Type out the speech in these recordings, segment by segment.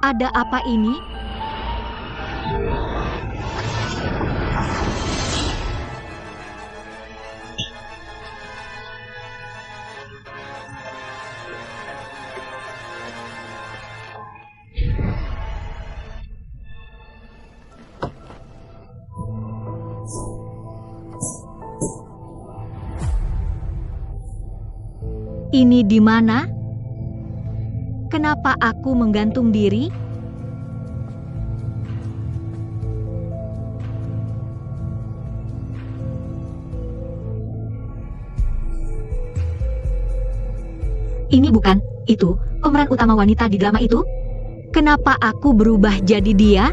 Ada apa ini? Ini di mana? Kenapa aku menggantung diri? Ini bukan, itu, pemeran utama wanita di drama itu? Kenapa aku berubah jadi dia?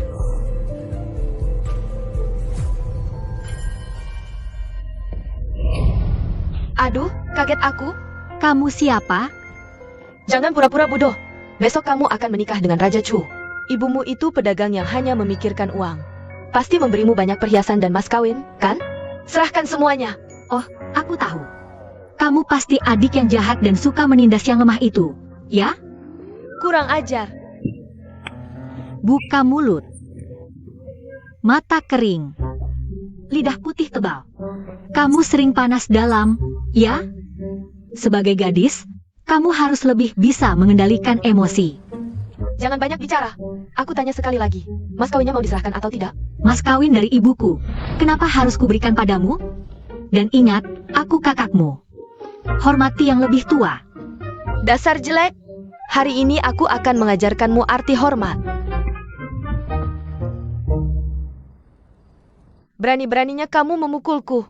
Aduh, kaget aku. Kamu siapa? Jangan pura-pura bodoh. Besok kamu akan menikah dengan Raja Chu. Ibumu itu pedagang yang hanya memikirkan uang. Pasti memberimu banyak perhiasan dan mas kawin, kan? Serahkan semuanya. Oh, aku tahu. Kamu pasti adik yang jahat dan suka menindas yang lemah itu, ya? Kurang ajar. Buka mulut. Mata kering. Lidah putih tebal. Kamu sering panas dalam, ya? Sebagai gadis, kamu harus lebih bisa mengendalikan emosi. Jangan banyak bicara. Aku tanya sekali lagi. Mas kawinnya mau diserahkan atau tidak? Mas kawin dari ibuku. Kenapa harus kuberikan padamu? Dan ingat, aku kakakmu. Hormati yang lebih tua. Dasar jelek. Hari ini aku akan mengajarkanmu arti hormat. Berani-beraninya kamu memukulku.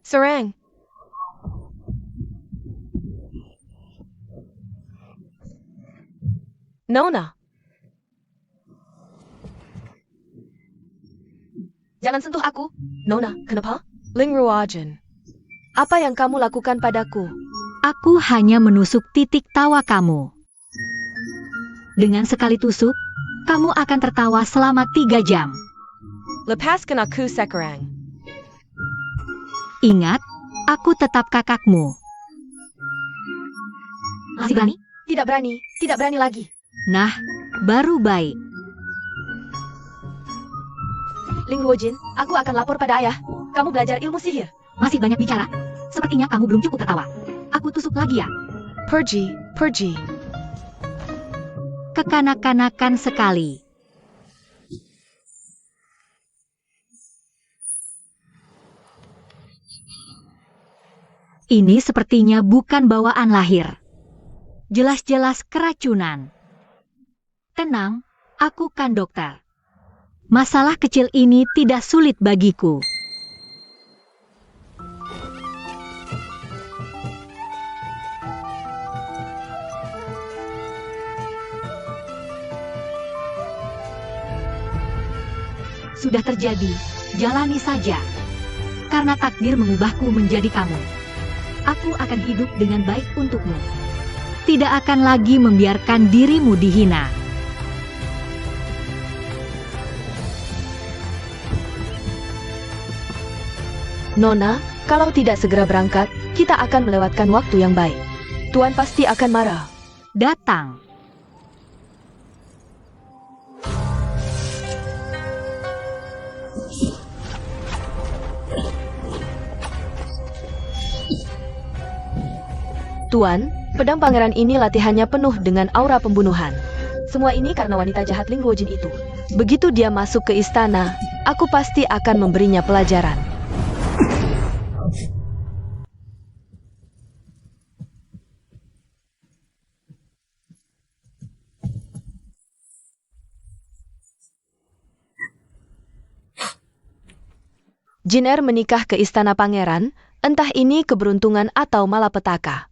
Serang. Nona. Jangan sentuh aku. Nona, kenapa? Ling Ruajen. Apa yang kamu lakukan padaku? Aku hanya menusuk titik tawa kamu. Dengan sekali tusuk, kamu akan tertawa selama 3 jam. Lepaskan aku sekarang. Ingat, aku tetap kakakmu. Masih berani? Tidak berani, tidak berani lagi. Nah, baru baik. Ling Ruojin, aku akan lapor pada ayah. Kamu belajar ilmu sihir. Masih banyak bicara. Sepertinya kamu belum cukup tertawa. Aku tusuk lagi ya. Pergi, pergi. Kekanak-kanakan sekali. Ini sepertinya bukan bawaan lahir. Jelas-jelas keracunan. Tenang, aku kan dokter. Masalah kecil ini tidak sulit bagiku. Sudah terjadi, jalani saja. Karena takdir mengubahku menjadi kamu. Aku akan hidup dengan baik untukmu. Tidak akan lagi membiarkan dirimu dihina. Nona, kalau tidak segera berangkat, kita akan melewatkan waktu yang baik. Tuan pasti akan marah. Datang. Tuan, pedang pangeran ini latihannya penuh dengan aura pembunuhan. Semua ini karena wanita jahat Ling Ruojin itu. Begitu dia masuk ke istana, aku pasti akan memberinya pelajaran. Jin Er menikah ke istana pangeran, entah ini keberuntungan atau malapetaka.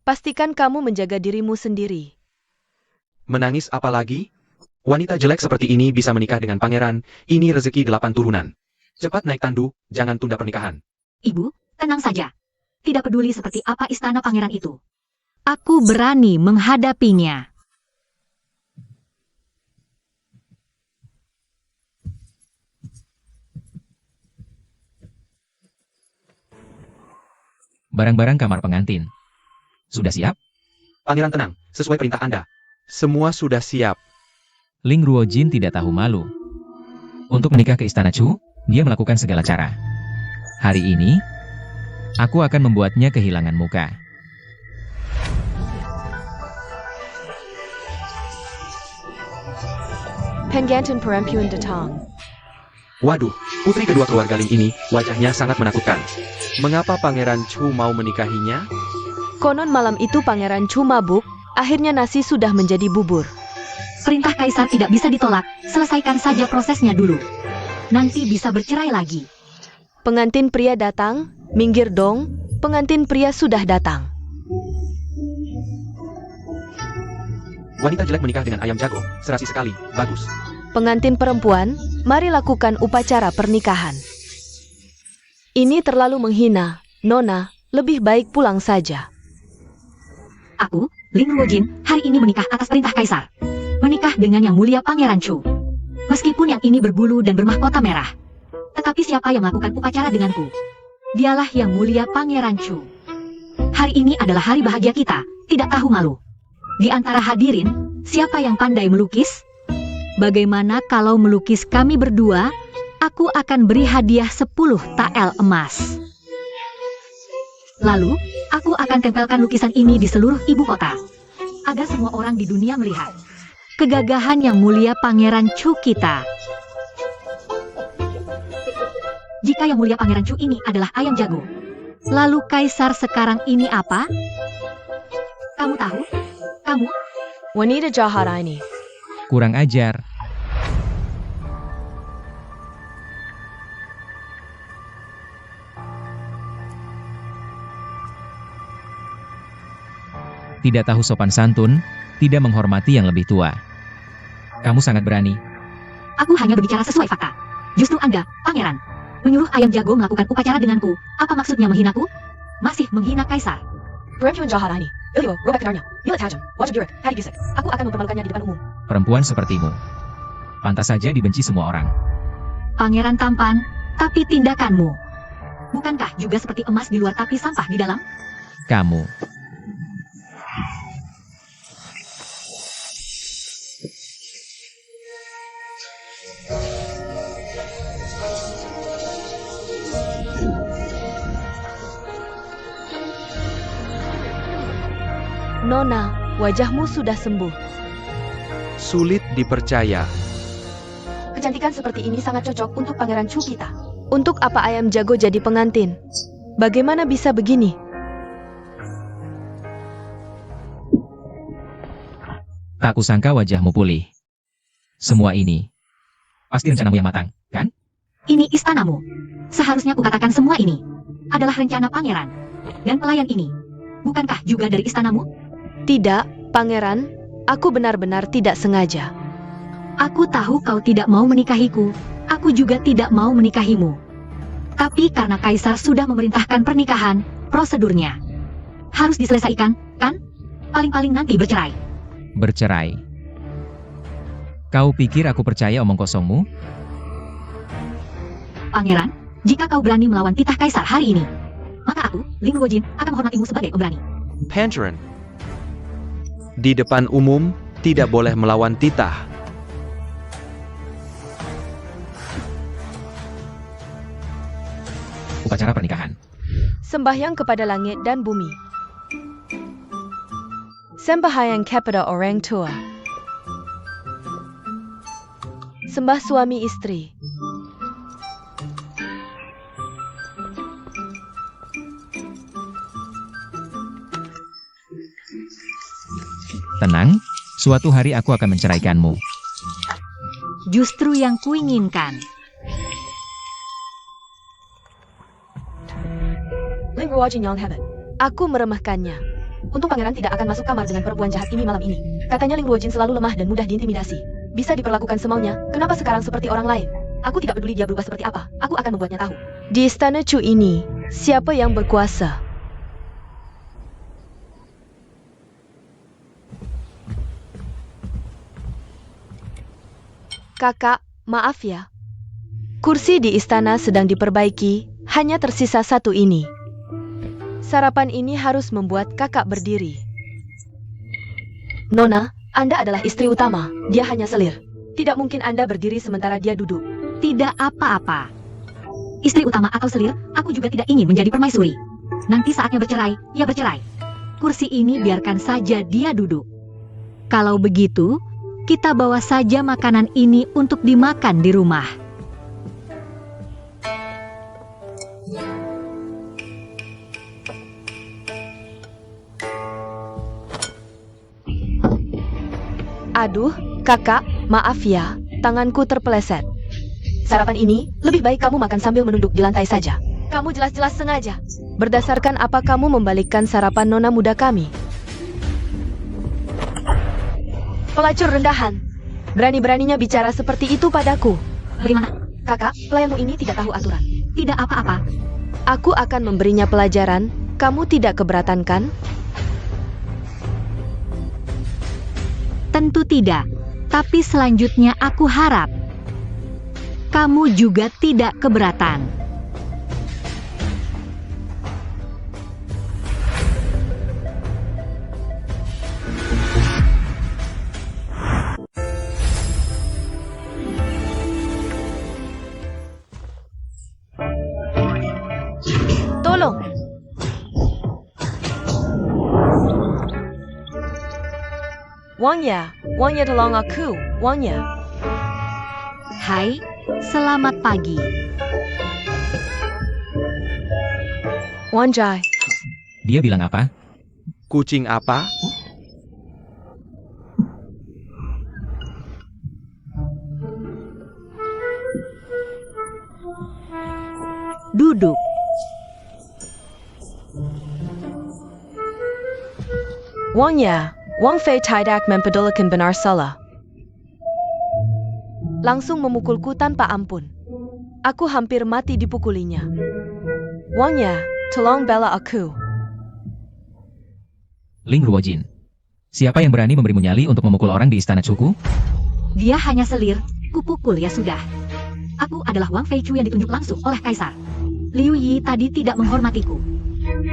Pastikan kamu menjaga dirimu sendiri. Menangis apa lagi? Wanita jelek seperti ini bisa menikah dengan pangeran, ini rezeki 8 turunan. Cepat naik tandu, jangan tunda pernikahan. Ibu, tenang saja. Tidak peduli seperti apa istana pangeran itu. Aku berani menghadapinya. Barang-barang kamar pengantin. Sudah siap? Pangeran tenang, sesuai perintah Anda. Semua sudah siap. Ling Ruojin tidak tahu malu. Untuk menikah ke Istana Chu, dia melakukan segala cara. Hari ini, aku akan membuatnya kehilangan muka. Penggantin perempuan datang. Waduh, putri kedua keluarga Ling ini, wajahnya sangat menakutkan. Mengapa Pangeran Chu mau menikahinya? Konon malam itu Pangeran Chu mabuk, akhirnya nasi sudah menjadi bubur. Perintah kaisar tidak bisa ditolak, selesaikan saja prosesnya dulu. Nanti bisa bercerai lagi. Pengantin pria datang, minggir dong, pengantin pria sudah datang. Wanita jelek menikah dengan ayam jago, serasi sekali, bagus. Pengantin perempuan, mari lakukan upacara pernikahan. Ini terlalu menghina, Nona, lebih baik pulang saja. Aku, Ling Ruojin, hari ini menikah atas perintah kaisar. Menikah dengan yang mulia Pangeran Chu. Meskipun yang ini berbulu dan bermahkota merah. Tetapi siapa yang melakukan upacara denganku? Dialah yang mulia Pangeran Chu. Hari ini adalah hari bahagia kita, tidak tahu malu. Di antara hadirin, siapa yang pandai melukis? Bagaimana kalau melukis kami berdua? Aku akan beri hadiah 10 tael emas. Lalu, aku akan tempelkan lukisan ini di seluruh ibu kota. Agar semua orang di dunia melihat kegagahan yang mulia Pangeran Chu kita. Jika yang mulia Pangeran Chu ini adalah ayam jago, lalu kaisar sekarang ini apa? Kamu tahu? Kamu? Wanita jahat ini. Kurang ajar. Tidak tahu sopan santun, tidak menghormati yang lebih tua. Kamu sangat berani. Aku hanya berbicara sesuai fakta. Justru Anda, Pangeran, menyuruh ayam jago melakukan upacara denganku. Apa maksudnya menghinaku? Masih menghina kaisar. Perempuan jahat ini. Ilio, robek kedarnya. Bila tajam, wajib direk, hari bisik. Aku akan mempermalukannya di depan umum. Perempuan sepertimu. Pantas saja dibenci semua orang. Pangeran tampan, tapi tindakanmu. Bukankah juga seperti emas di luar tapi sampah di dalam? Kamu. Nona, wajahmu sudah sembuh. Sulit dipercaya. Kecantikan seperti ini sangat cocok untuk Pangeran Chu kita. Untuk apa ayam jago jadi pengantin? Bagaimana bisa begini? Tak kusangka wajahmu pulih. Semua ini pasti rencanamu yang matang, kan? Ini istanamu. Seharusnya kukatakan semua ini adalah rencana pangeran. Dan pelayan ini, bukankah juga dari istanamu? Tidak, Pangeran. Aku benar-benar tidak sengaja. Aku tahu kau tidak mau menikahiku. Aku juga tidak mau menikahimu. Tapi karena kaisar sudah memerintahkan pernikahan, prosedurnya harus diselesaikan, kan? Paling-paling nanti bercerai. Bercerai. Kau pikir aku percaya omong kosongmu? Pangeran, jika kau berani melawan titah kaisar hari ini, maka aku, Ling Ruojin, akan menghormatimu sebagai pemberani. Pangeran. Di depan umum, tidak boleh melawan titah. Upacara pernikahan. Sembahyang kepada langit dan bumi. Sembahyang kepada orang tua. Sembah suami istri. Tenang, suatu hari aku akan menceraikanmu. Justru yang kuinginkan. Ling Ruojin yang hebat. Aku meremehkannya. Untung pangeran tidak akan masuk kamar dengan perempuan jahat ini malam ini. Katanya Ling Ruojin selalu lemah dan mudah diintimidasi. Bisa diperlakukan semaunya, kenapa sekarang seperti orang lain? Aku tidak peduli dia berubah seperti apa, aku akan membuatnya tahu. Di istana Chu ini, siapa yang berkuasa? Kakak, maaf ya. Kursi di istana sedang diperbaiki, hanya tersisa satu ini. Sarapan ini harus membuat kakak berdiri. Nona, Anda adalah istri utama, dia hanya selir. Tidak mungkin Anda berdiri sementara dia duduk. Tidak apa-apa. Istri utama atau selir, aku juga tidak ingin menjadi permaisuri. Nanti saatnya bercerai, ya bercerai. Kursi ini biarkan saja dia duduk. Kalau begitu, kita bawa saja makanan ini untuk dimakan di rumah. Aduh, kakak, maaf ya, tanganku terpeleset. Sarapan ini, lebih baik kamu makan sambil menunduk di lantai saja. Kamu jelas-jelas sengaja. Berdasarkan apa kamu membalikkan sarapan nona muda kami? Pelacur rendahan. Berani-beraninya bicara seperti itu padaku. Bagaimana? Kakak, pelayanmu ini tidak tahu aturan. Tidak apa-apa. Aku akan memberinya pelajaran. Kamu tidak keberatan kan? Tentu tidak. Tapi selanjutnya aku harap kamu juga tidak keberatan. Tolong. Wang Ye tolong aku, Wang Ye. Hai, selamat pagi. Wang Jai. Dia bilang apa? Kucing apa? Duduk. Wang Ye, Wang Fei tidak mempedulikan benar salah. Langsung memukulku tanpa ampun. Aku hampir mati dipukulinya. Wang Ye, tolong bela aku. Ling Ruojin. Siapa yang berani memberimu nyali untuk memukul orang di istana Cuku? Dia hanya selir, kupukul ya sudah. Aku adalah Wang Feichu yang ditunjuk langsung oleh Kaisar. Liu Yi tadi tidak menghormatiku.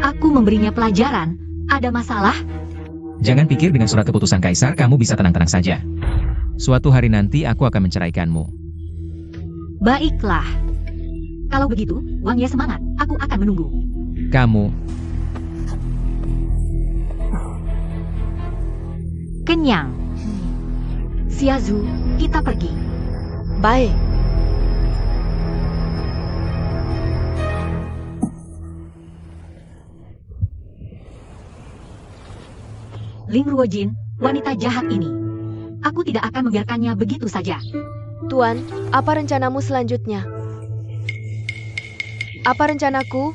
Aku memberinya pelajaran. Ada masalah? Jangan pikir dengan surat keputusan Kaisar kamu bisa tenang-tenang saja. Suatu hari nanti aku akan menceraikanmu. Baiklah. Kalau begitu, Wang Ye semangat. Aku akan menunggu. Kamu, Kenyang. Xiazu, kita pergi. Baik. Ling Ruojin, wanita jahat ini. Aku tidak akan membiarkannya begitu saja. Tuan, apa rencanamu selanjutnya? Apa rencanaku?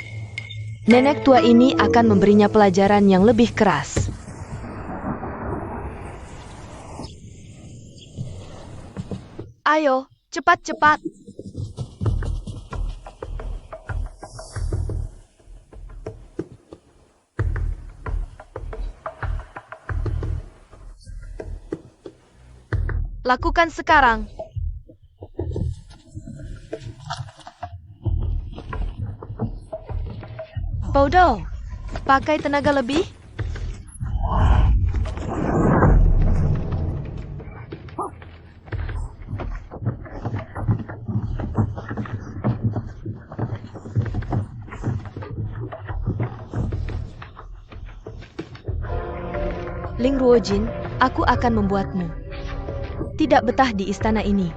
Nenek tua ini akan memberinya pelajaran yang lebih keras. Ayo, cepat-cepat. Lakukan sekarang. Bodoh. Pakai tenaga lebih? Ling Ruojin, aku akan membuatmu tidak betah di istana ini.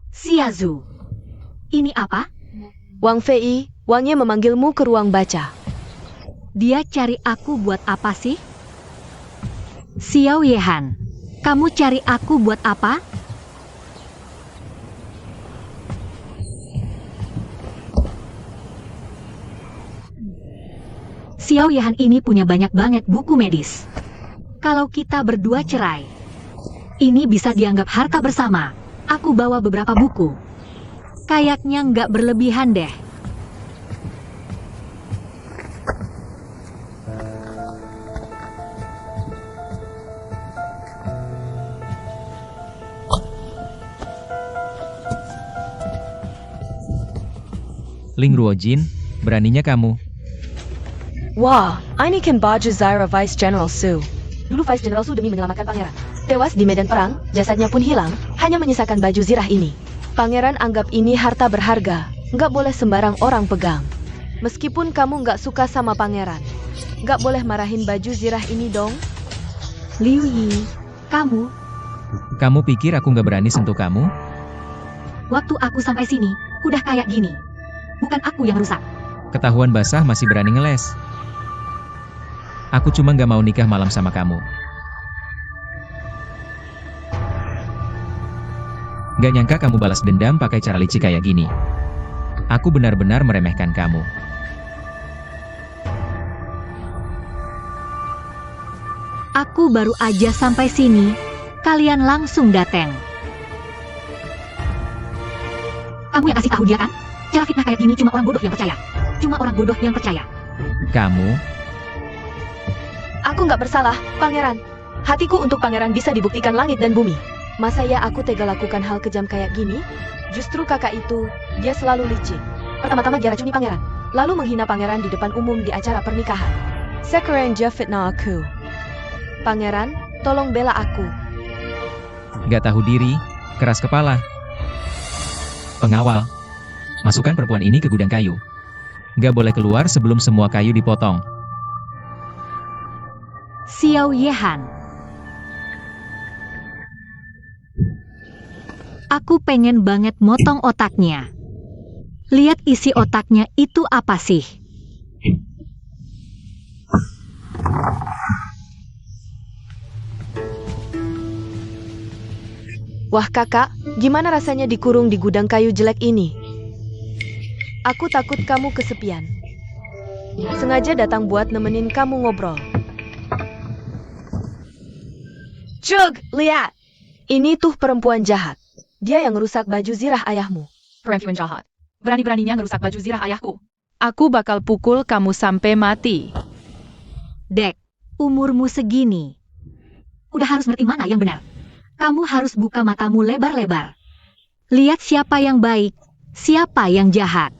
Xiazu. Ini apa? Wang Fei, Wang Ye memanggilmu ke ruang baca. Dia cari aku buat apa sih? Xiao Yehan, kamu cari aku buat apa? Xiao Yehan ini punya banyak banget buku medis. Kalau kita berdua cerai, ini bisa dianggap harta bersama. Aku bawa beberapa buku. Kayaknya nggak berlebihan deh. Ling Ruojin, beraninya kamu. Wah, ini kan baju Zyra Vice General Su. Dulu Vice General Su demi menyelamatkan pangeran tewas di medan perang, jasadnya pun hilang, hanya menyisakan baju zirah ini. Pangeran anggap ini harta berharga, nggak boleh sembarang orang pegang. Meskipun kamu nggak suka sama pangeran, nggak boleh marahin baju zirah ini dong. Liu Yi, kamu, Kamu pikir aku nggak berani sentuh kamu? waktu aku sampai sini, udah kayak gini. Bukan aku yang rusak. Ketahuan basah masih berani ngeles. Aku cuma nggak mau nikah malam sama kamu. Gak nyangka kamu balas dendam pakai cara licik kayak gini. Aku benar-benar meremehkan kamu. Aku baru aja sampai sini, kalian langsung dateng. Kamu yang kasih tahu dia kan? Cara fitnah kayak gini cuma orang bodoh yang percaya. Cuma orang bodoh yang percaya. Kamu, Aku nggak bersalah, pangeran. Hatiku untuk pangeran bisa dibuktikan langit dan bumi. Masa ya aku tega lakukan hal kejam kayak gini? Justru kakak itu, dia selalu licik. Pertama-tama dia racuni pangeran, lalu menghina pangeran di depan umum di acara pernikahan. Sekarang dia fitnah aku. Pangeran, tolong bela aku. gak tahu diri, keras kepala. Pengawal, masukkan perempuan ini ke gudang kayu. Gak boleh keluar sebelum semua kayu dipotong. Xiao Yehan. Aku pengen banget motong otaknya. Lihat isi otaknya itu apa sih? Wah kakak, gimana rasanya dikurung di gudang kayu jelek ini? Aku takut kamu kesepian. Sengaja datang buat nemenin kamu ngobrol. Jug, lihat! Ini tuh perempuan jahat. Dia yang ngerusak baju zirah ayahmu. Perempuan jahat. Berani-beraninya ngerusak baju zirah ayahku. Aku bakal pukul kamu sampai mati. Dek, umurmu segini. Udah harus ngerti mana yang benar. Kamu harus buka matamu lebar-lebar. Lihat siapa yang baik, siapa yang jahat.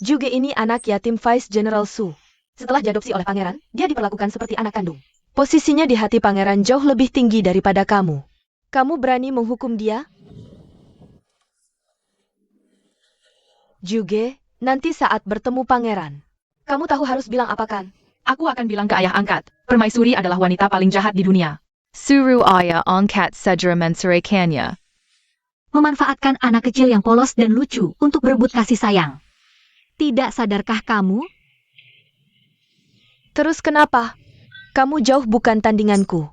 Juga ini anak yatim Vice General Su. Setelah diadopsi oleh pangeran, dia diperlakukan seperti anak kandung. Posisinya di hati pangeran jauh lebih tinggi daripada kamu. Kamu berani menghukum dia? Juga, nanti saat bertemu pangeran, kamu tahu harus bilang apa kan? Aku akan bilang ke ayah angkat, Permaisuri adalah wanita paling jahat di dunia. Suruh ayah angkat segera menceraikannya. Memanfaatkan anak kecil yang polos dan lucu untuk berebut kasih sayang. Tidak sadarkah kamu? Terus kenapa? Kamu jauh bukan tandinganku.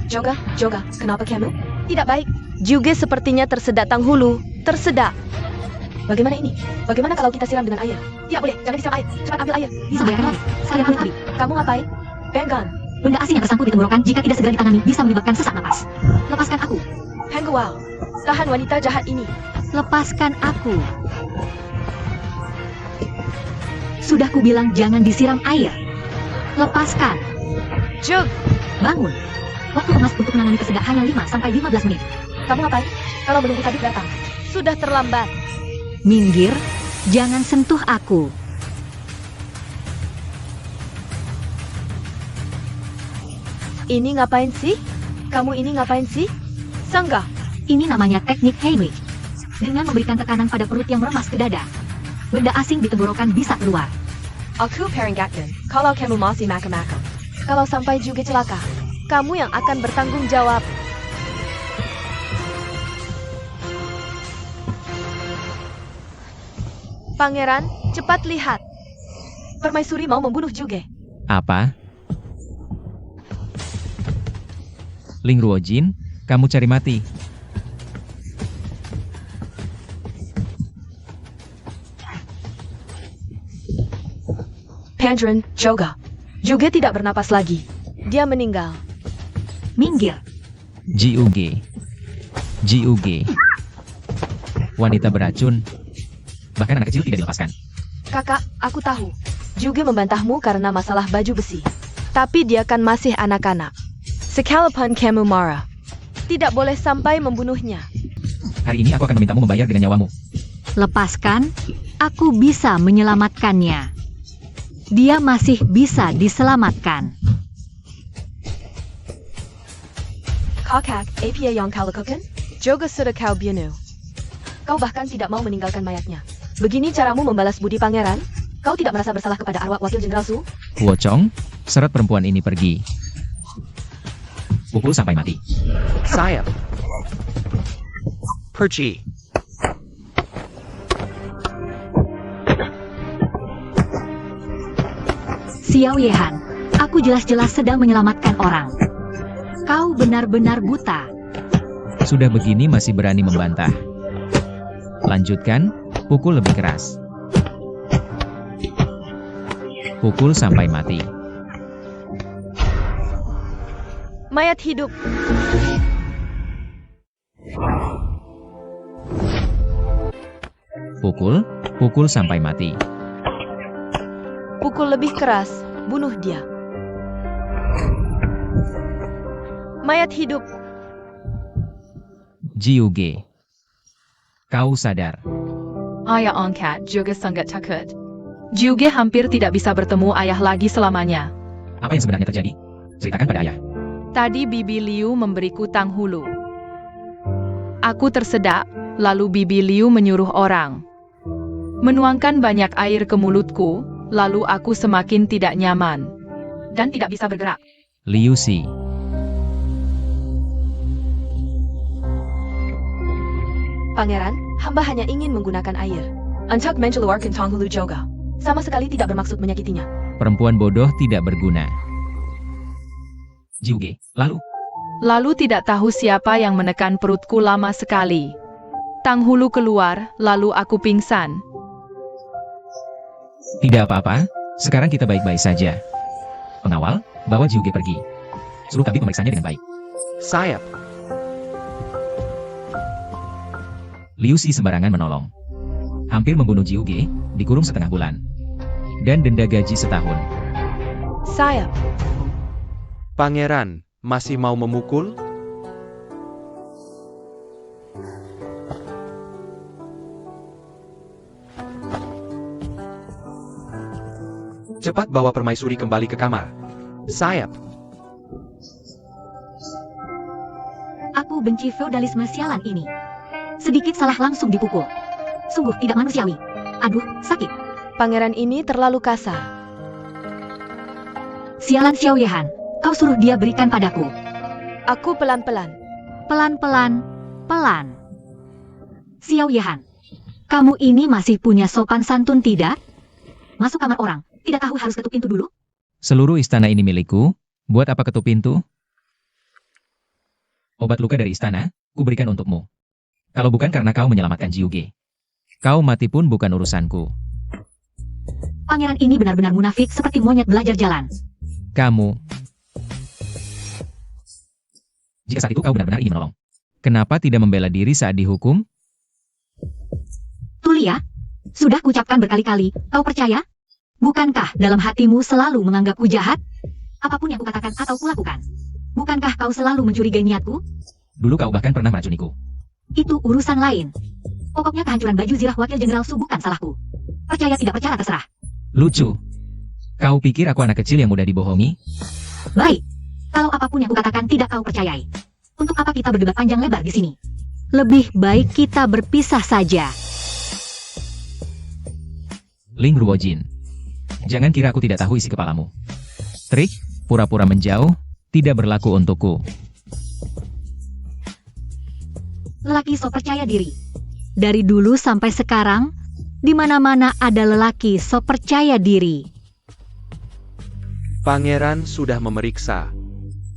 Joga, kenapa kamu? Tidak baik. Juga sepertinya tersedak Tanghulu. Tersedak. Bagaimana ini? Bagaimana kalau kita siram dengan air? Tidak boleh, jangan disiram air. Cepat ambil air. Bisa bayarkan lagi. Sekalian ambil habis. Kamu ngapain? Pegang. Benda asing yang tersangkut di tenggorokan jika tidak segera ditangani bisa menyebabkan sesak napas. Lepaskan aku. Hang wow. Tahan wanita jahat ini. Lepaskan aku. Sudah kubilang jangan disiram air. Lepaskan. Jug, Bangun. Waktu emas untuk menangani kesedak hanya 5-15 menit. kamu ngapain? Kalau menunggu tabib datang. Sudah terlambat. Minggir. Jangan sentuh aku. Ini ngapain sih? Kamu ini ngapain sih? Sangga. Ini namanya teknik Heimlich. Dengan memberikan tekanan pada perut yang meremas ke dada, benda asing di tenggorokan bisa keluar. Aku peringatkan, kalau kamu masih makam-makam. Kalau sampai juga celaka, kamu yang akan bertanggung jawab. Pangeran, cepat lihat. Permaisuri mau membunuh Juga. Apa? Ling Ruojin, kamu cari mati. Pandren, Joga. Juga tidak bernapas lagi. Dia meninggal. Minggir. JUG. Wanita beracun. Bahkan anak kecil tidak dilepaskan. Kakak, aku tahu. Juga membantahmu karena masalah baju besi. Tapi dia kan masih anak-anak. Sekalipun kamu marah, Tidak boleh sampai membunuhnya. Hari ini aku akan memintamu membayar dengan nyawamu. Lepaskan, aku bisa menyelamatkannya. Dia masih bisa diselamatkan. Kakak, apa yang kau lakukan? Juga sudah kau bunuh. Kau bahkan tidak mau meninggalkan mayatnya. Begini caramu membalas budi pangeran? Kau tidak merasa bersalah kepada arwah Wakil Jenderal Su? Wochong, seret perempuan ini pergi. Pukul sampai mati. Sayap. Perci. Xiao Yehan, aku jelas-jelas sedang menyelamatkan orang. Kau benar-benar buta. Sudah begini masih berani membantah. Lanjutkan, pukul lebih keras. Pukul sampai mati. Mayat hidup. Pukul sampai mati. Pukul lebih keras. Bunuh dia. Mayat hidup. Jiuge. Kau sadar. Ayah angkat juga sangat takut. Juga hampir tidak bisa bertemu ayah lagi selamanya. Apa yang sebenarnya terjadi? Ceritakan pada ayah. Tadi Bibi Liu memberiku tang hulu. Aku tersedak, lalu Bibi Liu menyuruh orang menuangkan banyak air ke mulutku, lalu aku semakin tidak nyaman dan tidak bisa bergerak. Liu Si. Pangeran, hamba hanya ingin menggunakan air. Untuk mengeluarkan tang hulu juga. Sama sekali tidak bermaksud menyakitinya. Perempuan bodoh tidak berguna. Jiuge, lalu? Lalu tidak tahu siapa yang menekan perutku lama sekali. Tang hulu keluar, lalu aku pingsan. Tidak apa-apa, sekarang kita baik-baik saja. Pengawal, bawa Jiuge pergi. Suruh kami memeriksanya dengan baik. Sayap. Liu Si sembarangan menolong. Hampir membunuh Jiuge, dikurung setengah bulan. Dan denda gaji setahun. Sayap. Pangeran, masih mau memukul? Cepat bawa permaisuri kembali ke kamar. Sayap. Aku benci feodalisme sialan ini. Sedikit salah langsung dipukul. Sungguh tidak manusiawi. Aduh, sakit. Pangeran ini terlalu kasar. Sialan Xiao Yehan, kau suruh dia berikan padaku. Aku pelan-pelan. Pelan-pelan, pelan. Xiao Yehan, kamu ini masih punya sopan santun tidak? Masuk kamar orang, tidak tahu harus ketuk pintu dulu? Seluruh istana ini milikku, buat apa ketuk pintu? Obat luka dari istana, kuberikan untukmu. Kalau bukan karena kau menyelamatkan Jiuge, kau mati pun bukan urusanku. Pangeran ini benar-benar munafik seperti monyet belajar jalan. Kamu. Jika saat itu kau benar-benar ingin menolong, kenapa tidak membela diri saat dihukum? Tulia, sudah kucapkan berkali-kali, kau percaya? Bukankah dalam hatimu selalu menganggapku jahat? Apapun yang kukatakan atau kulakukan. Bukankah kau selalu mencurigai niatku? Dulu kau bahkan pernah meracuniku. Itu urusan lain. Pokoknya kehancuran baju zirah Wakil Jenderal Su bukan salahku. Percaya tidak percaya terserah. Lucu. Kau pikir aku anak kecil yang mudah dibohongi? Baik, kalau apapun yang kukatakan tidak kau percayai. Untuk apa kita berdebat panjang lebar di sini? Lebih baik kita berpisah saja. Ling Ruojin. Jangan kira aku tidak tahu isi kepalamu. Trik, pura-pura menjauh, tidak berlaku untukku. Lelaki sok percaya diri. Dari dulu sampai sekarang, di mana-mana ada lelaki sok percaya diri. Pangeran sudah memeriksa.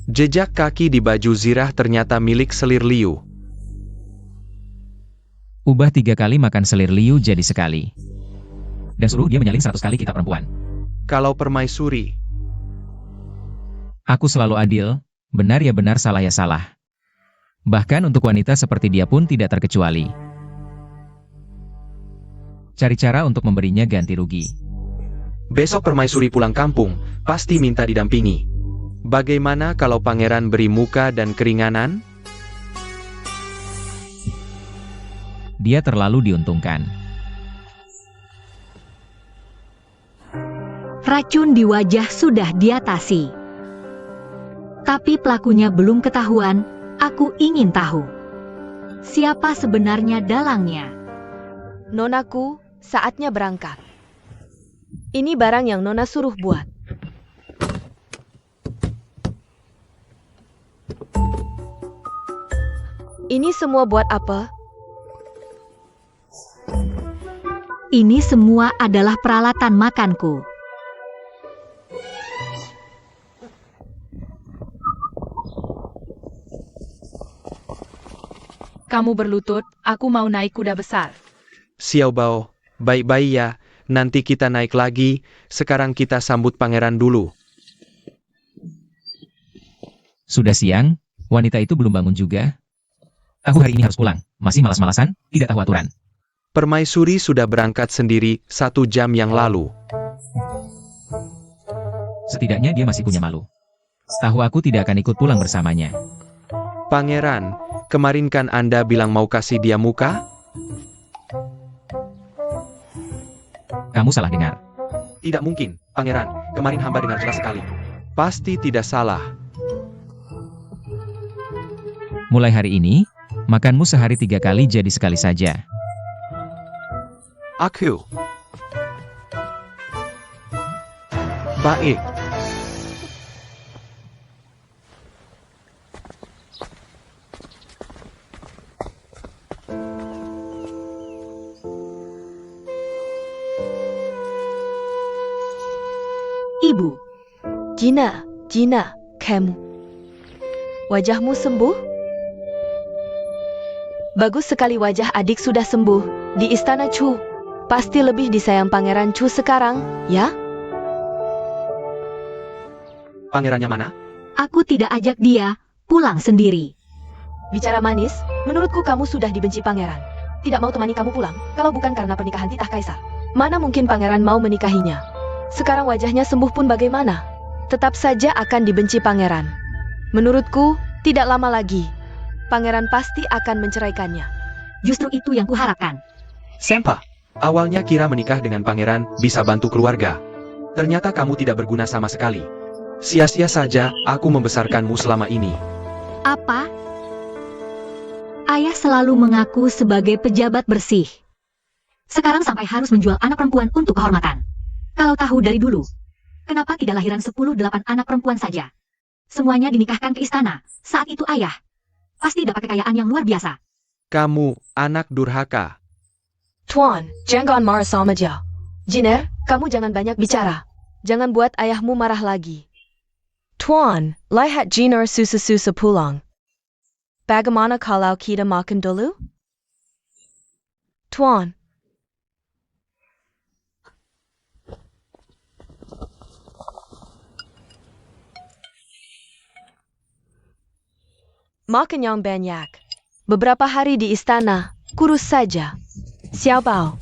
Jejak kaki di baju zirah ternyata milik selir Liu. Ubah 3 kali makan selir Liu jadi sekali. Dan suruh dia menyalin 100 kali kita perempuan. Kalau permaisuri, Aku selalu adil, benar ya benar, salah ya salah. Bahkan untuk wanita seperti dia pun tidak terkecuali. Cari cara untuk memberinya ganti rugi. besok permaisuri pulang kampung, pasti minta didampingi. Bagaimana kalau pangeran beri muka dan keringanan? dia terlalu diuntungkan. Racun di wajah sudah diatasi. Tapi pelakunya belum ketahuan, aku ingin tahu. Siapa sebenarnya dalangnya? Nonaku, saatnya berangkat. Ini barang yang Nona suruh buat. Ini semua buat apa? Ini semua adalah peralatan makanku. Kamu berlutut, aku mau naik kuda besar. Xiao Bao, baik-baik ya, nanti kita naik lagi, sekarang kita sambut pangeran dulu. Sudah siang, wanita itu belum bangun juga. Aku hari ini harus pulang, masih malas-malasan, tidak tahu aturan. Permaisuri sudah berangkat sendiri 1 jam yang lalu. Setidaknya dia masih punya malu. Tahu aku tidak akan ikut pulang bersamanya. Pangeran, kemarin kan Anda bilang mau kasih dia muka? Kamu salah dengar. Tidak mungkin, Pangeran, kemarin hamba dengar jelas sekali. Pasti tidak salah. Mulai hari ini, makanmu sehari 3 kali jadi sekali saja. Aku. Baik. Ibu, Gina, kamu. Wajahmu sembuh? Bagus sekali, wajah adik sudah sembuh. Di istana Chu. Pasti lebih disayang Pangeran Chu sekarang, ya? Pangerannya mana? aku tidak ajak dia pulang sendiri. Bicara manis, menurutku kamu sudah dibenci Pangeran. Tidak mau temani kamu pulang, kalau bukan karena pernikahan titah kaisar. Mana mungkin Pangeran mau menikahinya? Sekarang wajahnya sembuh pun bagaimana? Tetap saja akan dibenci Pangeran. Menurutku, tidak lama lagi. Pangeran pasti akan menceraikannya. Justru itu yang kuharapkan. Senpa, awalnya kira menikah dengan pangeran bisa bantu keluarga. Ternyata kamu tidak berguna sama sekali. Sia-sia saja aku membesarkanmu selama ini. Apa? Ayah selalu mengaku sebagai pejabat bersih. Sekarang sampai harus menjual anak perempuan untuk kehormatan. Kalau tahu dari dulu, kenapa tidak lahiran 10-8 anak perempuan saja? Semuanya dinikahkan ke istana. Saat itu ayah pasti dapat kekayaan yang luar biasa. Kamu, anak durhaka. Tuan, jangan marah sama dia. Jiner, kamu jangan banyak bicara. Jangan buat ayahmu marah lagi. Tuan, lihat Jiner susah-susah pulang. Bagaimana kalau kita makan dulu? Tuan. Makan yang banyak. Beberapa hari di istana, kurus saja. Xiao Bao.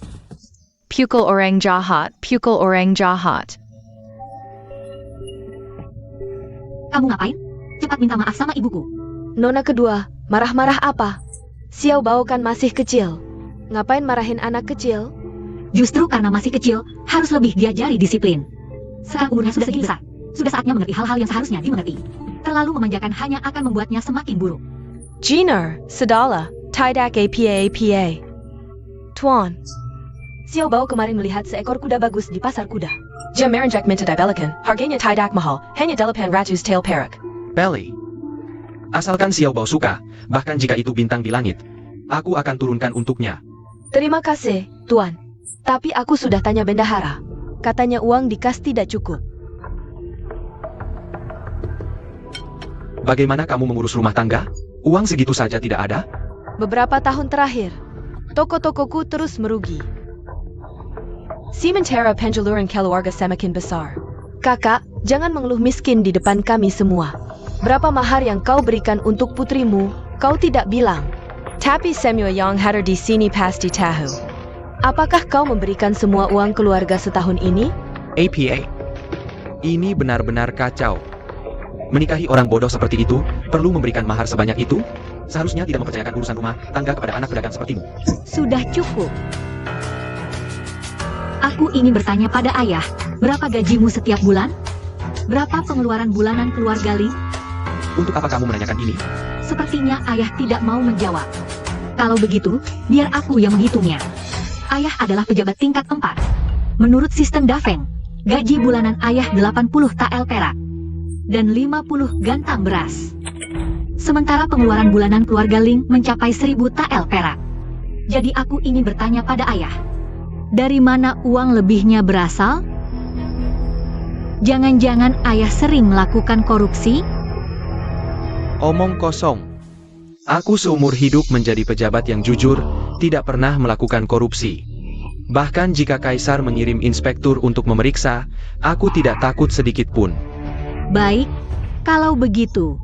Pukul orang jahat, pukul orang jahat. Kamu ngapain? Cepat minta maaf sama ibuku. Nona kedua, marah-marah apa? Xiao Bao kan masih kecil. Ngapain marahin anak kecil? Justru karena masih kecil, harus lebih diajari disiplin. Sekarang umurnya sudah segini besar. Sudah saatnya mengerti hal-hal yang seharusnya dimengerti. Terlalu memanjakan hanya akan membuatnya semakin buruk. Jiner, sedala, tidak apa. Tuan. Xiao Bao kemarin melihat seekor kuda bagus di pasar kuda. Jam merenjak minta dibelikan, harganya tidak mahal, hanya 800 tael perak. Belly. Asalkan Xiao Bao suka, bahkan jika itu bintang di langit, aku akan turunkan untuknya. Terima kasih, Tuan. Tapi aku sudah tanya bendahara. Katanya uang dikas tidak cukup. Bagaimana kamu mengurus rumah tangga? Uang segitu saja tidak ada? Beberapa tahun terakhir, toko-tokoku terus merugi. Sementara penjaluran keluarga semakin besar. Kakak, jangan mengeluh miskin di depan kami semua. Berapa mahar yang kau berikan untuk putrimu, kau tidak bilang. Tapi semua yang hadir di sini pasti tahu. Apakah kau memberikan semua uang keluarga setahun ini? APA. Ini benar-benar kacau. Menikahi orang bodoh seperti itu, perlu memberikan mahar sebanyak itu? Seharusnya tidak mempercayakan urusan rumah tangga kepada anak pedagang sepertimu. Sudah cukup. Aku ingin bertanya pada ayah, berapa gajimu setiap bulan? Berapa pengeluaran bulanan keluarga Ling? Untuk apa kamu menanyakan ini? Sepertinya ayah tidak mau menjawab. Kalau begitu, biar aku yang menghitungnya. Ayah adalah pejabat tingkat 4. Menurut sistem Dafeng, gaji bulanan ayah 80 tael perak dan 50 gantang beras. Sementara pengeluaran bulanan keluarga Ling mencapai 1000 tael perak. Jadi aku ingin bertanya pada ayah, dari mana uang lebihnya berasal? Jangan-jangan ayah sering melakukan korupsi? Omong kosong. Aku seumur hidup menjadi pejabat yang jujur, tidak pernah melakukan korupsi. Bahkan jika kaisar mengirim inspektur untuk memeriksa, aku tidak takut sedikit pun. Baik, kalau begitu,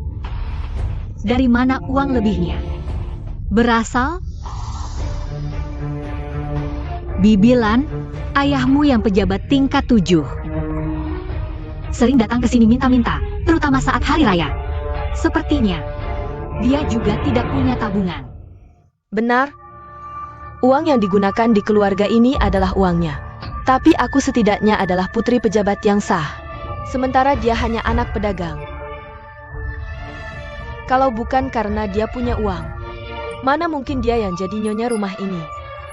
dari mana uang lebihnya berasal? Bibilan, ayahmu yang pejabat tingkat 7. Sering datang ke sini minta-minta, terutama saat hari raya. Sepertinya, dia juga tidak punya tabungan. Benar. Uang yang digunakan di keluarga ini adalah uangnya. Tapi aku setidaknya adalah putri pejabat yang sah. Sementara dia hanya anak pedagang. Kalau bukan karena dia punya uang, mana mungkin dia yang jadi nyonya rumah ini?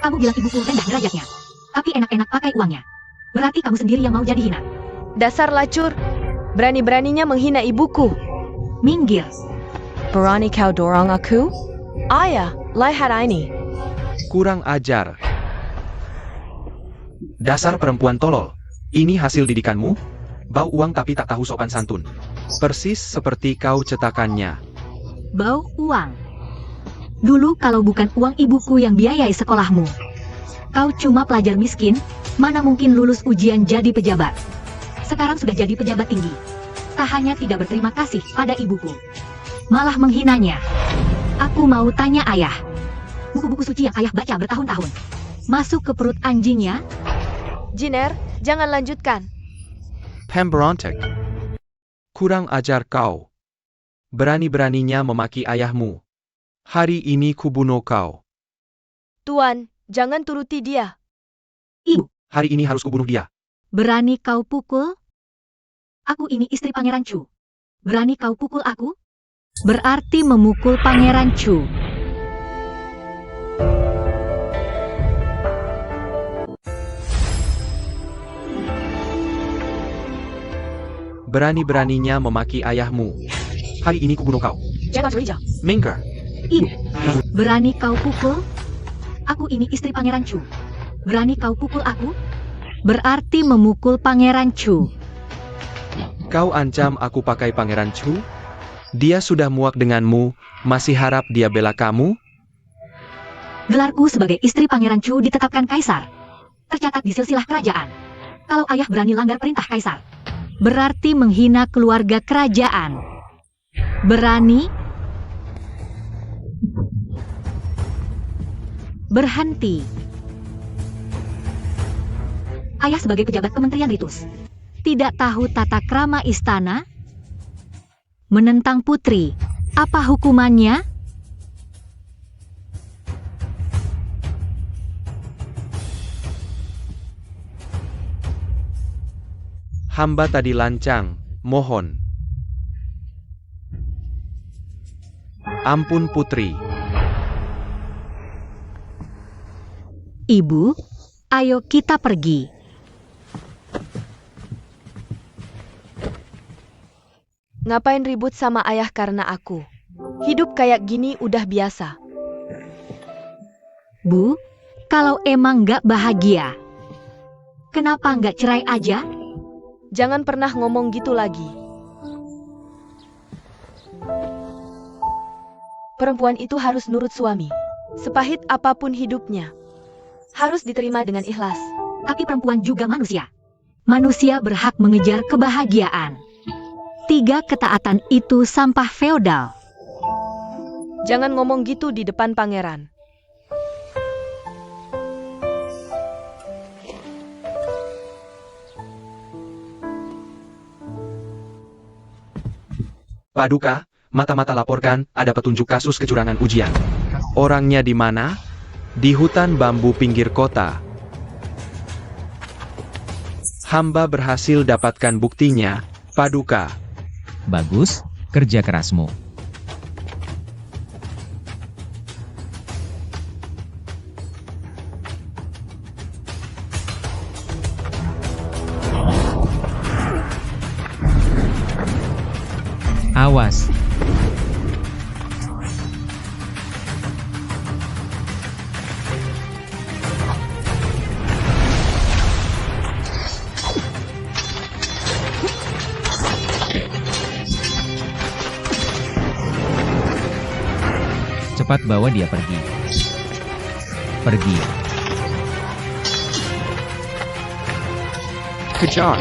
Kamu bilang ibuku rendah derajatnya, tapi enak-enak pakai uangnya. Berarti kamu sendiri yang mau jadi hina. Dasar lacur, berani-beraninya menghina ibuku. Minggir. Berani kau dorong aku? Ayah, lihat ini. Kurang ajar. Dasar perempuan tolol. Ini hasil didikanmu? Bau uang tapi tak tahu sopan santun. Persis seperti kau cetakannya. Bau uang. Dulu kalau bukan uang ibuku yang biayai sekolahmu, kau cuma pelajar miskin, mana mungkin lulus ujian jadi pejabat. Sekarang sudah jadi pejabat tinggi. Tak hanya tidak berterima kasih pada ibuku, malah menghinanya. Aku mau tanya ayah, buku-buku suci yang ayah baca bertahun-tahun, masuk ke perut anjingnya? Jiner, jangan lanjutkan. Pemberontak. Kurang ajar kau. Berani-beraninya memaki ayahmu. Hari ini kubunuh kau. Tuan, jangan turuti dia. Ibu, Hari ini harus kubunuh dia. berani kau pukul? Aku ini istri Pangeran Chu. Berani kau pukul aku? Berarti memukul Pangeran Chu. Berani-beraninya memaki ayahmu. Hari ini kubunuh kau. Jangan curiga. Mingker. Ibu, berani kau pukul? Aku ini istri Pangeran Chu. Berani kau pukul aku? Berarti memukul Pangeran Chu. Kau ancam aku pakai Pangeran Chu? Dia sudah muak denganmu, masih harap dia bela kamu? Gelarku sebagai istri Pangeran Chu ditetapkan kaisar. Tercatat di silsilah kerajaan. Kalau ayah berani langgar perintah kaisar, berarti menghina keluarga kerajaan. Berani? Berhenti. Ayah sebagai pejabat Kementerian Ritus tidak tahu tata krama istana? Menentang putri, apa hukumannya? Hamba tadi lancang, mohon. Ampun putri. Ibu, ayo kita pergi. Ngapain ribut sama ayah karena aku? Hidup kayak gini udah biasa. Bu, kalau emang nggak bahagia, kenapa nggak cerai aja? Jangan pernah ngomong gitu lagi. Perempuan itu harus nurut suami. Sepahit apapun hidupnya, harus diterima dengan ikhlas. Tapi perempuan juga manusia. Manusia berhak mengejar kebahagiaan. 3 ketaatan itu sampah feodal. Jangan ngomong gitu di depan pangeran. Paduka, Mata-mata laporkan, ada petunjuk kasus kecurangan ujian. Orangnya di mana? Di hutan bambu pinggir kota. Hamba berhasil dapatkan buktinya, Paduka. Bagus, kerja kerasmu. Awas. Cepat bawa dia pergi. Pergi. Kejar.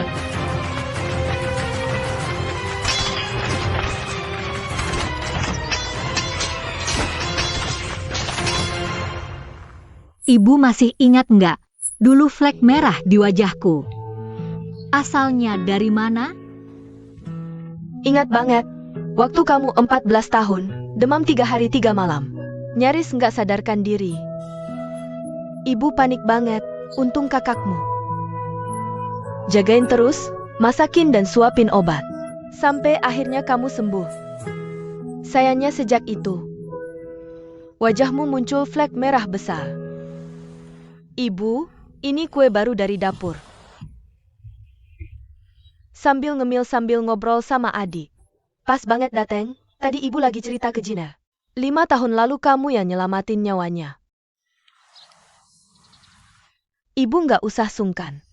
Ibu masih ingat nggak? Dulu flek merah di wajahku. Asalnya dari mana? Ingat banget. Waktu kamu 14 tahun, demam 3 hari 3 malam. Nyaris nggak sadarkan diri. Ibu panik banget, untung kakakmu. Jagain terus, masakin dan suapin obat. Sampai akhirnya kamu sembuh. Sayangnya sejak itu, wajahmu muncul flek merah besar. Ibu, ini kue baru dari dapur. Sambil ngemil sambil ngobrol sama adik. Pas banget dateng, tadi ibu lagi cerita ke Gina. 5 tahun lalu kamu yang nyelamatin nyawanya. Ibu nggak usah sungkan.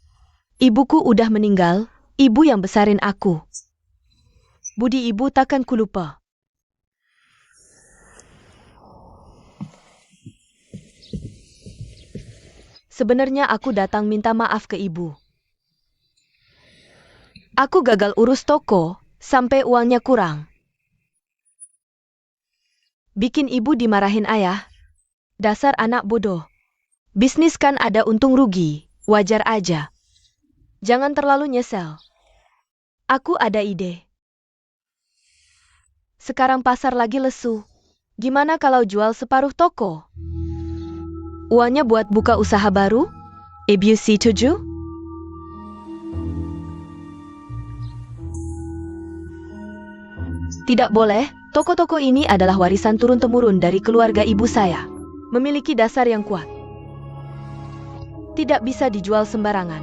Ibuku udah meninggal, ibu yang besarin aku. Budi ibu takkan kulupa. Sebenarnya aku datang minta maaf ke ibu. Aku gagal urus toko, sampai uangnya kurang. Bikin ibu dimarahin ayah. Dasar anak bodoh. Bisnis kan ada untung rugi, wajar aja. Jangan terlalu nyesel. Aku ada ide. Sekarang pasar lagi lesu. Gimana kalau jual separuh toko? Uangnya buat buka usaha baru? Ibu setuju? Tidak boleh, toko-toko ini adalah warisan turun-temurun dari keluarga ibu saya. Memiliki dasar yang kuat. Tidak bisa dijual sembarangan.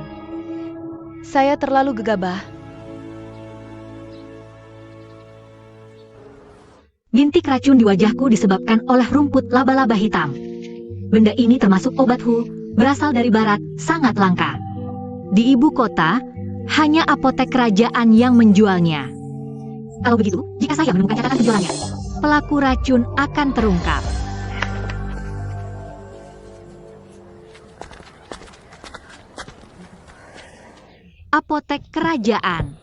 Saya terlalu gegabah. Bintik racun di wajahku disebabkan oleh rumput laba-laba hitam. Benda ini termasuk obat hu, berasal dari barat, sangat langka. Di ibu kota, hanya apotek kerajaan yang menjualnya. Kalau begitu, jika saya menemukan catatan penjualannya, pelaku racun akan terungkap. Apotek kerajaan.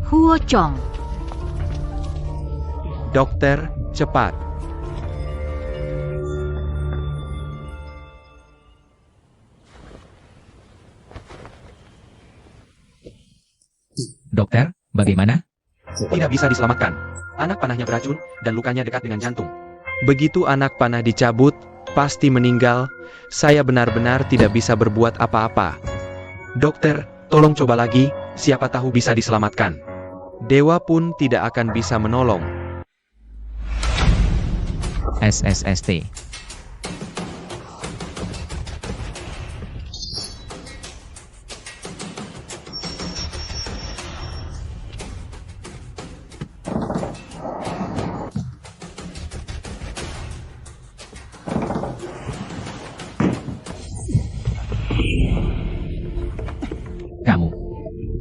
Huo Chong. Dokter, cepat. Dokter, bagaimana? Tidak bisa diselamatkan. Anak panahnya beracun, dan lukanya dekat dengan jantung. Begitu anak panah dicabut, pasti meninggal. Saya benar-benar tidak bisa berbuat apa-apa. Dokter, tolong coba lagi, siapa tahu bisa diselamatkan. Dewa pun tidak akan bisa menolong. SSST. Kamu,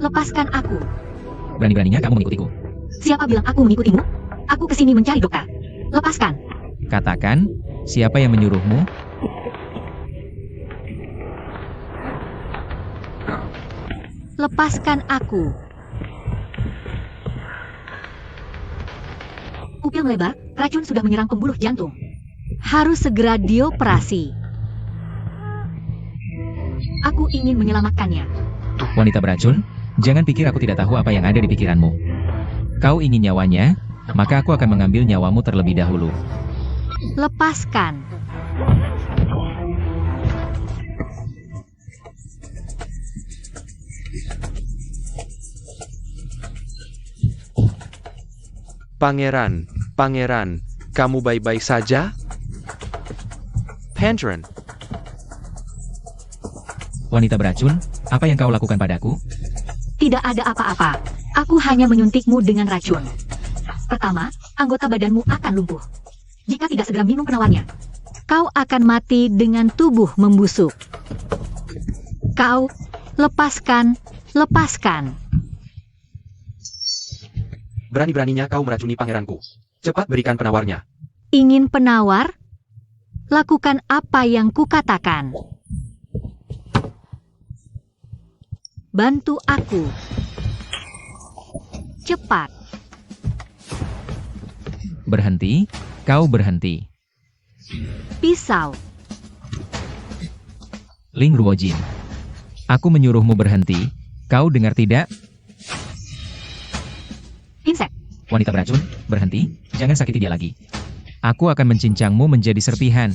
Lepaskan aku. berani-beraninya kamu mengikutiku. Siapa bilang aku mengikutimu? Aku kesini mencari dokter. Lepaskan. Katakan, siapa yang menyuruhmu? Lepaskan aku. Pupil melebar, racun sudah menyerang pembuluh jantung. Harus segera dioperasi. Aku ingin menyelamatkannya. Wanita beracun, jangan pikir aku tidak tahu apa yang ada di pikiranmu. Kau ingin nyawanya? Maka aku akan mengambil nyawamu terlebih dahulu. Lepaskan. Pangeran, pangeran, kamu baik-baik saja? Pandren, Wanita beracun, apa yang kau lakukan padaku? Tidak ada apa-apa. Aku hanya menyuntikmu dengan racun. Pertama, anggota badanmu akan lumpuh. Jika tidak segera minum penawarnya, kau akan mati dengan tubuh membusuk. Kau, lepaskan, lepaskan. berani-beraninya kau meracuni pangeranku. Cepat berikan penawarnya. Ingin penawar? Lakukan apa yang kukatakan. Bantu aku. Cepat. Berhenti, kau berhenti. Pisau. Ling Ruojin. Aku menyuruhmu berhenti. Kau dengar tidak? Insek. Wanita beracun, berhenti. Jangan sakiti dia lagi. Aku akan mencincangmu menjadi serpihan.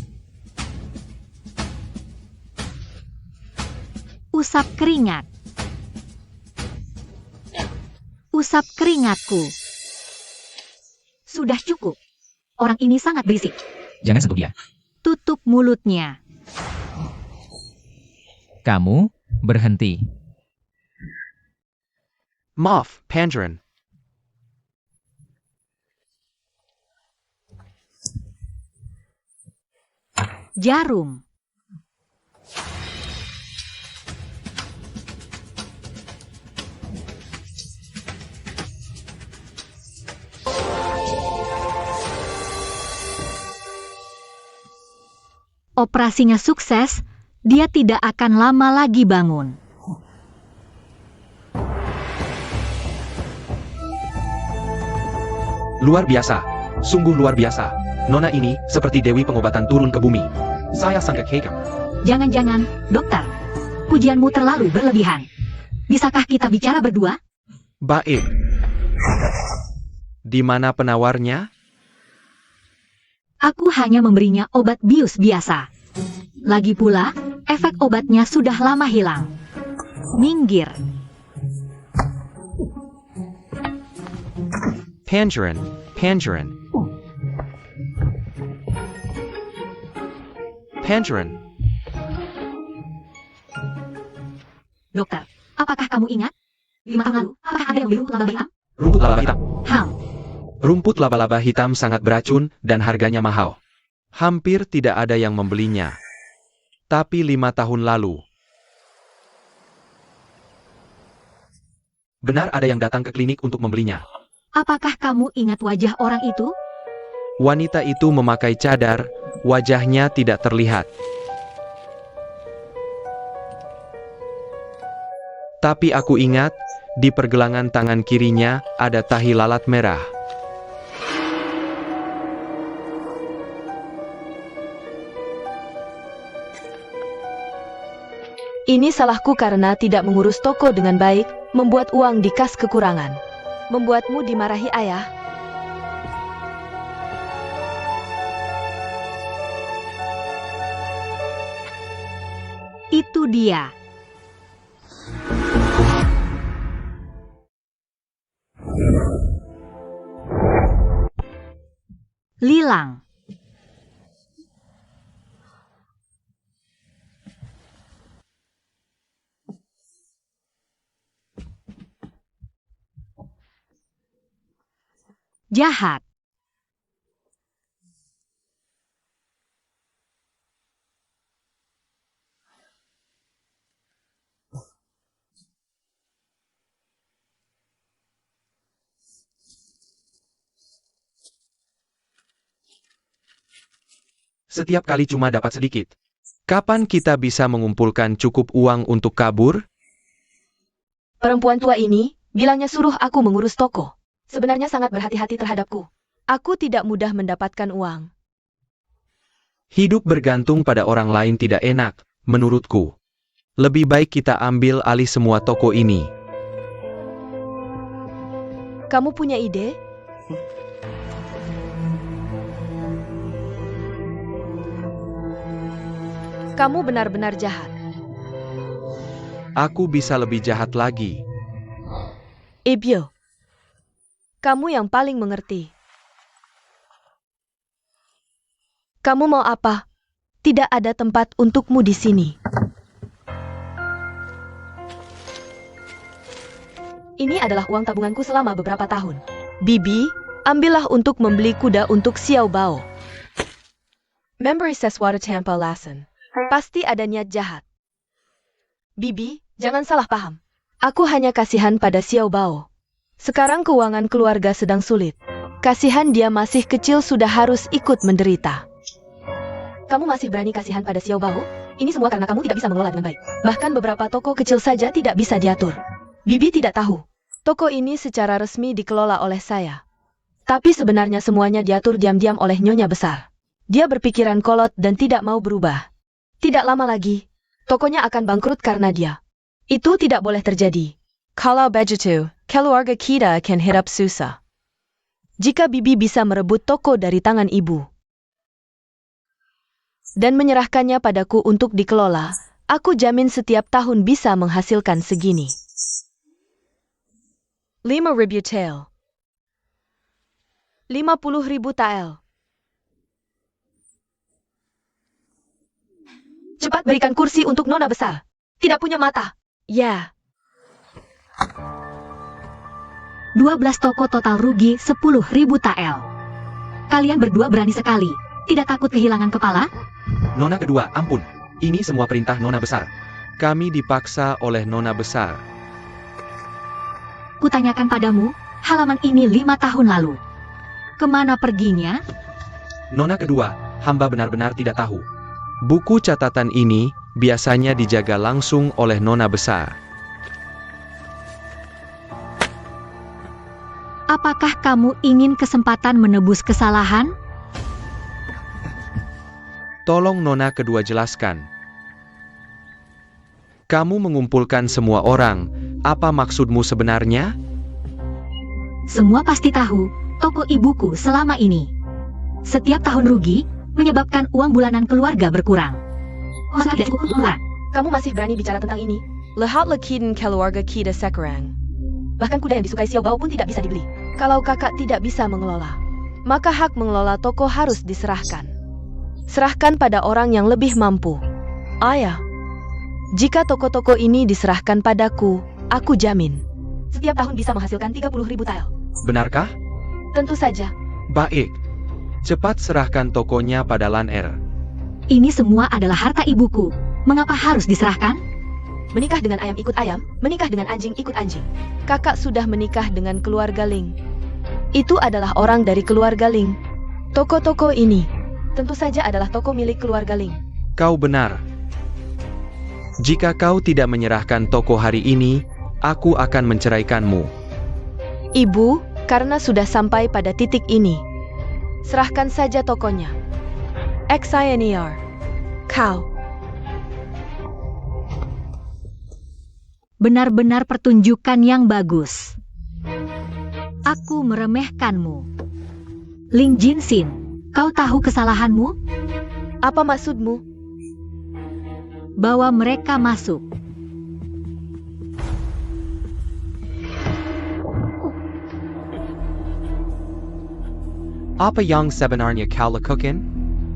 Usap keringat. Usap keringatku. Sudah cukup. Orang ini sangat berisik. Jangan sentuh dia. Tutup mulutnya. Kamu, berhenti. Maaf, Pandren. Jarum. Operasinya sukses, dia tidak akan lama lagi bangun. Luar biasa. Sungguh luar biasa. Nona ini seperti dewi pengobatan turun ke bumi. Saya sangat kagum. Jangan-jangan, dokter, pujianmu terlalu berlebihan. Bisakah kita bicara berdua? Baik. Di mana penawarnya? Aku hanya memberinya obat bius biasa. Lagi pula, efek obatnya sudah lama hilang. Minggir. Pandren, Pandren. Pandren. Dokter, apakah kamu ingat? 5 tahun lalu, apakah ada yang beli rumput laba hitam? Rumput laba hitam. Rumput laba-laba hitam sangat beracun dan harganya mahal. Hampir tidak ada yang membelinya. Tapi 5 tahun lalu, benar ada yang datang ke klinik untuk membelinya. Apakah kamu ingat wajah orang itu? Wanita itu memakai cadar, wajahnya tidak terlihat. Tapi aku ingat, di pergelangan tangan kirinya ada tahi lalat merah. Ini salahku karena tidak mengurus toko dengan baik, membuat uang di kas kekurangan. Membuatmu dimarahi ayah. Itu dia. Lilang. Jahat. Setiap kali cuma dapat sedikit. Kapan kita bisa mengumpulkan cukup uang untuk kabur? Perempuan tua ini, bilangnya suruh aku mengurus toko. Sebenarnya sangat berhati-hati terhadapku. Aku tidak mudah mendapatkan uang. Hidup bergantung pada orang lain tidak enak, menurutku. Lebih baik kita ambil alih semua toko ini. Kamu punya ide? Kamu benar-benar jahat. Aku bisa lebih jahat lagi. Ibyo. Kamu yang paling mengerti. Kamu mau apa? Tidak ada tempat untukmu di sini. Ini adalah uang tabunganku selama beberapa tahun. Bibi, ambillah untuk membeli kuda untuk Xiao Bao. Memberi sesuatu tanpa alasan. Pasti ada niat jahat. Bibi, jangan salah paham. Aku hanya kasihan pada Xiao Bao. Sekarang keuangan keluarga sedang sulit. Kasihan dia masih kecil sudah harus ikut menderita. Kamu masih berani kasihan pada Xiao Bao? Ini semua karena kamu tidak bisa mengelola dengan baik. Bahkan beberapa toko kecil saja tidak bisa diatur. Bibi tidak tahu. Toko ini secara resmi dikelola oleh saya. Tapi sebenarnya semuanya diatur diam-diam oleh nyonya besar. Dia berpikiran kolot dan tidak mau berubah. Tidak lama lagi, tokonya akan bangkrut karena dia. Itu tidak boleh terjadi. Kalau begitu, keluarga kita akan hidup susah. Jika Bibi bisa merebut toko dari tangan ibu dan menyerahkannya padaku untuk dikelola, aku jamin setiap tahun bisa menghasilkan segini. 5.000 tael. 50.000 tael. Cepat berikan kursi untuk nona besar. Tidak punya mata. Ya. 12 toko total rugi 10.000 tael. Kalian berdua berani sekali. Tidak takut kehilangan kepala? Nona kedua, ampun. Ini semua perintah Nona besar. Kami dipaksa oleh Nona besar. Kutanyakan padamu, halaman ini 5 tahun lalu. Kemana perginya? Nona kedua, hamba benar-benar tidak tahu. Buku catatan ini biasanya dijaga langsung oleh Nona besar. Apakah kamu ingin kesempatan menebus kesalahan? Tolong Nona kedua jelaskan. Kamu mengumpulkan semua orang, apa maksudmu sebenarnya? Semua pasti tahu, toko ibuku selama ini. Setiap tahun rugi, menyebabkan uang bulanan keluarga berkurang. Masa tidak cukup uang? Kamu masih berani bicara tentang ini? Lihat lekiden keluarga kita sekarang. Bahkan kuda yang disukai Xiao Bao pun tidak bisa dibeli. Kalau kakak tidak bisa mengelola, maka hak mengelola toko harus diserahkan. Serahkan pada orang yang lebih mampu. Ayah, jika toko-toko ini diserahkan padaku, aku jamin setiap tahun bisa menghasilkan 30.000 tael. Benarkah? Tentu saja. Baik. Cepat serahkan tokonya pada Lan Er. Ini semua adalah harta ibuku. Mengapa harus diserahkan? Menikah dengan ayam ikut ayam, menikah dengan anjing ikut anjing. Kakak sudah menikah dengan keluarga Ling. Itu adalah orang dari keluarga Ling. Toko-toko ini tentu saja adalah toko milik keluarga Ling. Kau benar. Jika kau tidak menyerahkan toko hari ini, aku akan menceraikanmu. Ibu, karena sudah sampai pada titik ini, serahkan saja tokonya. XINER. Kau. Benar-benar pertunjukan yang bagus. Aku meremehkanmu. Ling Jinxin, kau tahu kesalahanmu? Apa maksudmu? Bawa mereka masuk. Apa yang sebenarnya kau lakukan?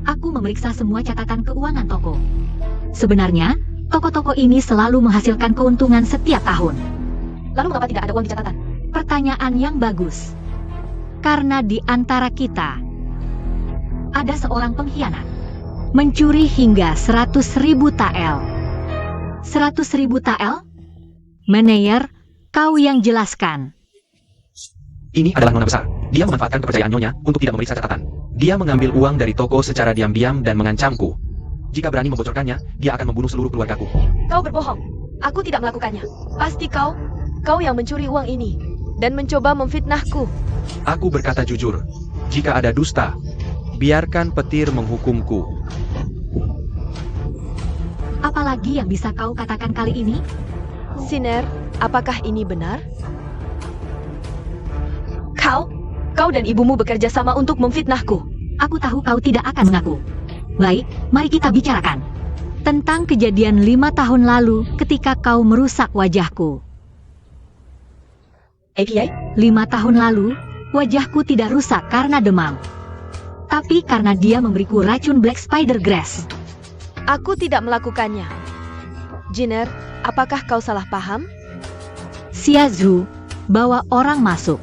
Aku memeriksa semua catatan keuangan toko. Sebenarnya, toko-toko ini selalu menghasilkan keuntungan setiap tahun. Lalu mengapa tidak ada uang di catatan? Pertanyaan yang bagus. Karena di antara kita ada seorang pengkhianat. Mencuri hingga 100.000 tael. 100.000 tael? Manayer, kau yang jelaskan. Ini adalah Nona besar. Dia memanfaatkan kepercayaan Nyonya untuk tidak memeriksa catatan. Dia mengambil uang dari toko secara diam-diam dan mengancamku. Jika berani membocorkannya, dia akan membunuh seluruh keluargaku. Kau berbohong. Aku tidak melakukannya. Pasti kau yang mencuri uang ini dan mencoba memfitnahku. Aku berkata jujur. Jika ada dusta, biarkan petir menghukumku. Apalagi yang bisa kau katakan kali ini? Siner, apakah ini benar? Kau dan ibumu bekerja sama untuk memfitnahku. Aku tahu kau tidak akan mengaku. Baik, mari kita bicarakan tentang kejadian 5 tahun lalu ketika kau merusak wajahku. APA? 5 tahun lalu, wajahku tidak rusak karena demam, tapi karena dia memberiku racun Black Spider Grass. Aku tidak melakukannya. Jinner, apakah kau salah paham? Xia Zhu, bawa orang masuk.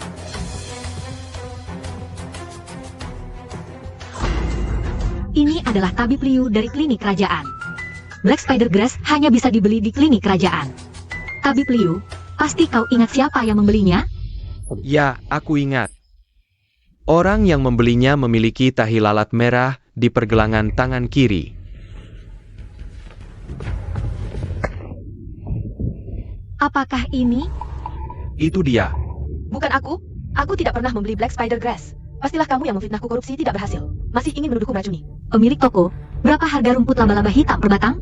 Ini adalah tabib Liu dari klinik kerajaan. Black Spider Grass hanya bisa dibeli di klinik kerajaan. Tabib Liu, pasti kau ingat siapa yang membelinya? Ya, aku ingat. Orang yang membelinya memiliki tahi lalat merah di pergelangan tangan kiri. Apakah ini? Itu dia. Bukan aku. Aku tidak pernah membeli Black Spider Grass. Pastilah kamu yang memfitnahku korupsi tidak berhasil. Masih ingin menuduhku meracuni. Pemilik toko, berapa harga rumput laba-laba hitam per batang?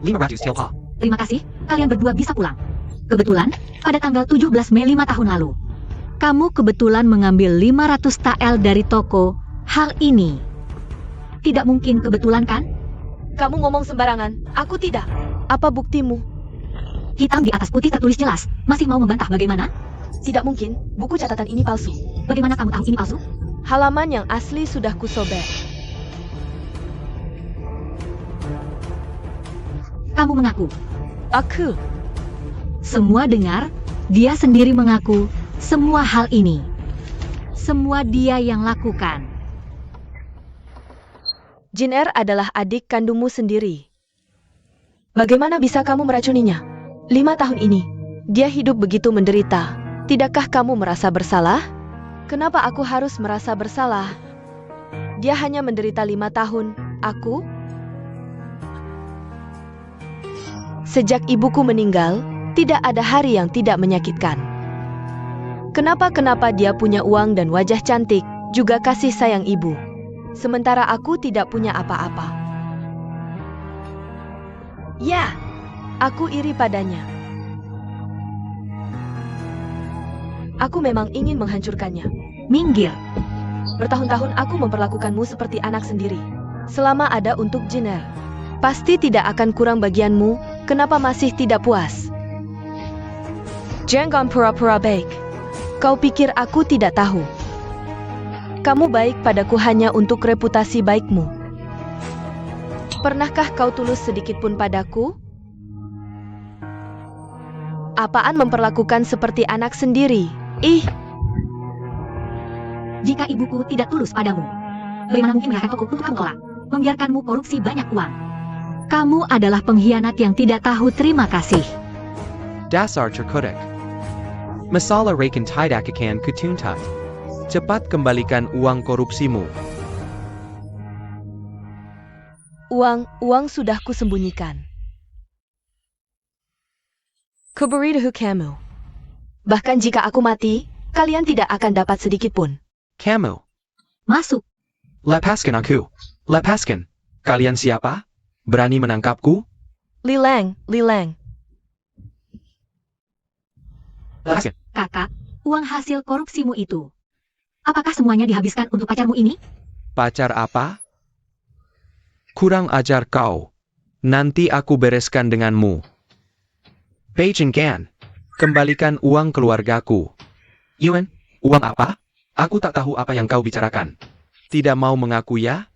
500 silpa. Terima kasih, kalian berdua bisa pulang. Kebetulan, pada tanggal 17 Mei 5 tahun lalu, kamu kebetulan mengambil 500 TL dari toko. Hal ini tidak mungkin kebetulan, kan? Kamu ngomong sembarangan. Aku tidak. Apa buktimu? Hitam di atas putih tertulis jelas. Masih mau membantah bagaimana? Tidak mungkin. Buku catatan ini palsu. Bagaimana kamu tahu ini palsu? Halaman yang asli sudah kusobek. Kamu mengaku. Aku. Semua dengar, dia sendiri mengaku semua hal ini. Semua dia yang lakukan. Jinner adalah adik kandungmu sendiri. Bagaimana bisa kamu meracuninya? 5 tahun ini, dia hidup begitu menderita. Tidakkah kamu merasa bersalah? Kenapa aku harus merasa bersalah? Dia hanya menderita 5 tahun. Aku? Sejak ibuku meninggal, tidak ada hari yang tidak menyakitkan. Kenapa dia punya uang dan wajah cantik, juga kasih sayang ibu. Sementara aku tidak punya apa-apa. Ya, aku iri padanya. Aku memang ingin menghancurkannya. Minggir. Bertahun-tahun aku memperlakukanmu seperti anak sendiri. Selama ada untuk Jinner, pasti tidak akan kurang bagianmu. Kenapa masih tidak puas? Jangan pura-pura baik. Kau pikir aku tidak tahu? Kamu baik padaku hanya untuk reputasi baikmu. Pernahkah kau tulus sedikit pun padaku? Apaan memperlakukan seperti anak sendiri? Ih, Jika ibuku tidak tulus padamu, bagaimana mungkin menyerahkan toko untuk kamu tolak? Membiarkanmu korupsi banyak uang. Kamu adalah pengkhianat yang tidak tahu terima kasih. Dasar terkodak. Masalah rakan tidak akan kutuntat. Cepat kembalikan uang korupsimu. uang sudah kusembunyikan. Kuberitahu kamu. Bahkan jika aku mati, kalian tidak akan dapat sedikit pun. Kamu. Masuk. Lepaskan aku. Lepaskan. Kalian siapa? Berani menangkapku? Lilang. Lepaskan. Kakak, uang hasil korupsimu itu, apakah semuanya dihabiskan untuk pacarmu ini? Pacar apa? Kurang ajar kau. Nanti aku bereskan denganmu. Beijing Gan. Kembalikan uang keluargaku. Yuan, uang apa? Aku tak tahu apa yang kau bicarakan. Tidak mau mengaku ya?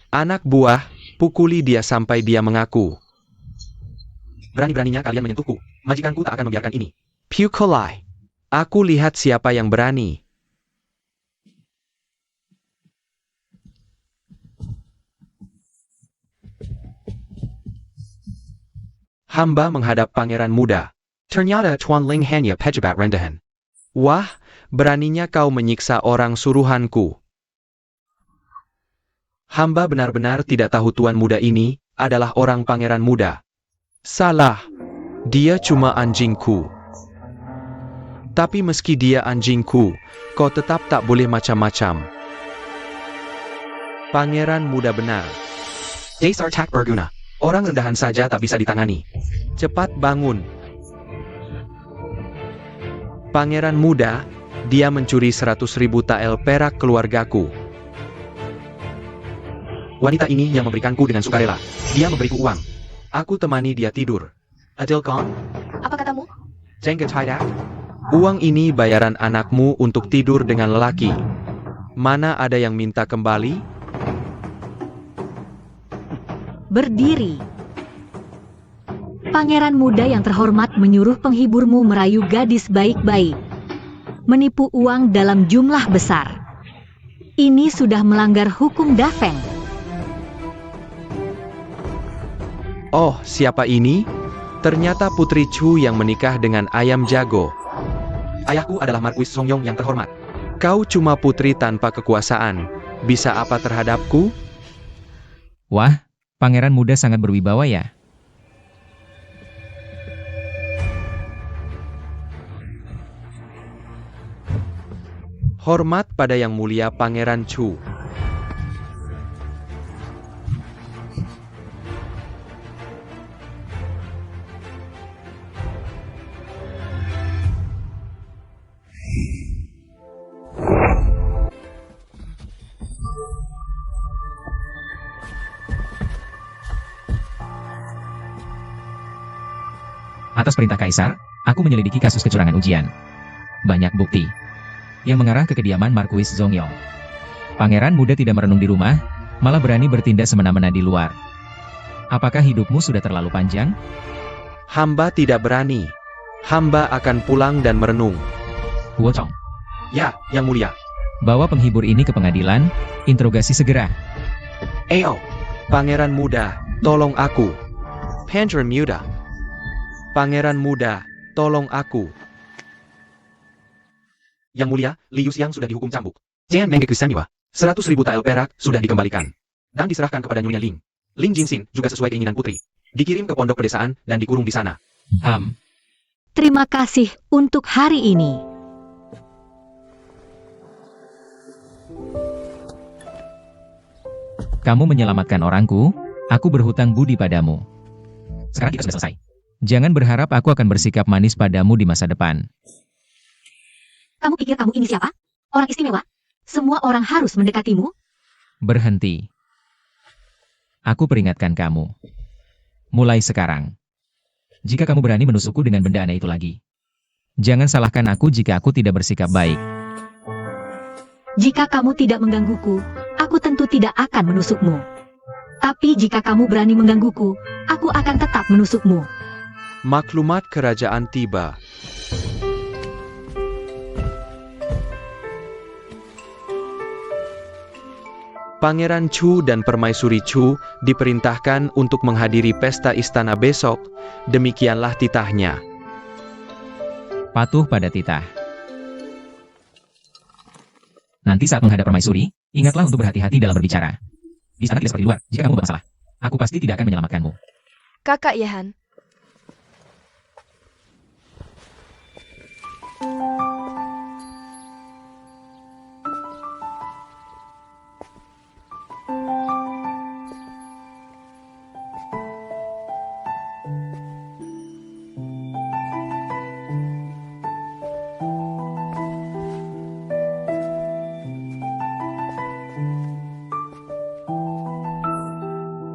Anak buah, pukuli dia sampai dia mengaku. Berani-beraninya kalian menyentuhku. Majikanku tak akan membiarkan ini. Pukulai. Aku lihat siapa yang berani. Hamba menghadap pangeran muda. Ternyata Tuan Ling hanya pejabat rendahan. Wah, beraninya kau menyiksa orang suruhanku. Hamba benar-benar tidak tahu tuan muda ini adalah orang pangeran muda. Salah. Dia cuma anjingku. Tapi meski dia anjingku, kau tetap tak boleh macam-macam. Pangeran muda benar. Dasar tak berguna. Orang rendahan saja tak bisa ditangani. Cepat bangun. Pangeran muda, Dia mencuri 100.000 tael perak keluargaku. Wanita ini yang memberikanku dengan sukarela. Dia memberiku uang. Aku temani dia tidur. Adil Khan? Apa katamu? Jangan tidak. Uang ini bayaran anakmu untuk tidur dengan lelaki. Mana ada yang minta kembali? Berdiri. Pangeran muda yang terhormat menyuruh penghiburmu merayu gadis baik-baik. Menipu uang dalam jumlah besar. Ini sudah melanggar hukum Dafeng. Oh, siapa ini? Ternyata Putri Chu yang menikah dengan ayam jago. Ayahku adalah Marquis Songyong yang terhormat. Kau cuma putri tanpa kekuasaan. Bisa apa terhadapku? Wah, pangeran muda sangat berwibawa ya. Hormat pada yang mulia Pangeran Chu. Atas perintah Kaisar, aku menyelidiki kasus kecurangan ujian. Banyak bukti yang mengarah ke kediaman Marquis Zongyong. Pangeran muda tidak merenung di rumah, malah berani bertindak semena-mena di luar. Apakah hidupmu sudah terlalu panjang? Hamba tidak berani. Hamba akan pulang dan merenung. Huo Chong, Ya, yang mulia. bawa penghibur ini ke pengadilan, interogasi segera. Eo, Pangeran muda, tolong aku. Pangeran muda. Pangeran muda, tolong aku. Yang mulia, Liu Xiang sudah dihukum cambuk. Jangan mengekusaniwa. 100.000 tael perak sudah dikembalikan. Dan diserahkan kepada Nyonya Ling. Ling Jinxin juga sesuai keinginan putri. Dikirim ke pondok pedesaan dan dikurung di sana. Terima kasih untuk hari ini. Kamu menyelamatkan orangku, aku berhutang budi padamu. Sekarang kita sudah selesai. Jangan berharap aku akan bersikap manis padamu di masa depan. Kamu pikir kamu ini siapa? Orang istimewa? Semua orang harus mendekatimu? Berhenti. Aku peringatkan kamu. Mulai sekarang. Jika kamu berani menusukku dengan benda aneh itu lagi. Jangan salahkan aku jika aku tidak bersikap baik. Jika kamu tidak menggangguku, aku tentu tidak akan menusukmu. Tapi jika kamu berani menggangguku, aku akan tetap menusukmu. Maklumat kerajaan tiba. Pangeran Chu dan Permaisuri Chu diperintahkan untuk menghadiri pesta istana besok, demikianlah titahnya. Patuh pada titah. Nanti saat menghadap permaisuri, ingatlah untuk berhati-hati dalam berbicara. Di sana tidak seperti luar, jika kamu bermasalah. Aku pasti tidak akan menyelamatkanmu. Kakak Yehan.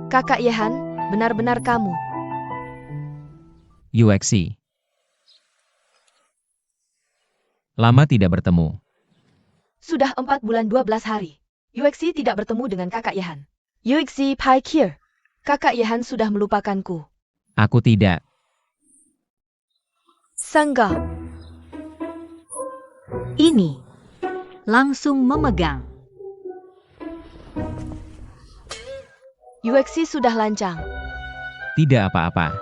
Kakak Yehan, benar-benar kamu. UXC. Lama tidak bertemu. Sudah 4 bulan 12 hari. Yuexi tidak bertemu dengan kakak Yehan. Yuexi Pai Kier. Kakak Yehan sudah melupakanku. Aku tidak. Sangga. Ini. Langsung memegang. Yuexi sudah lancang. Tidak apa-apa.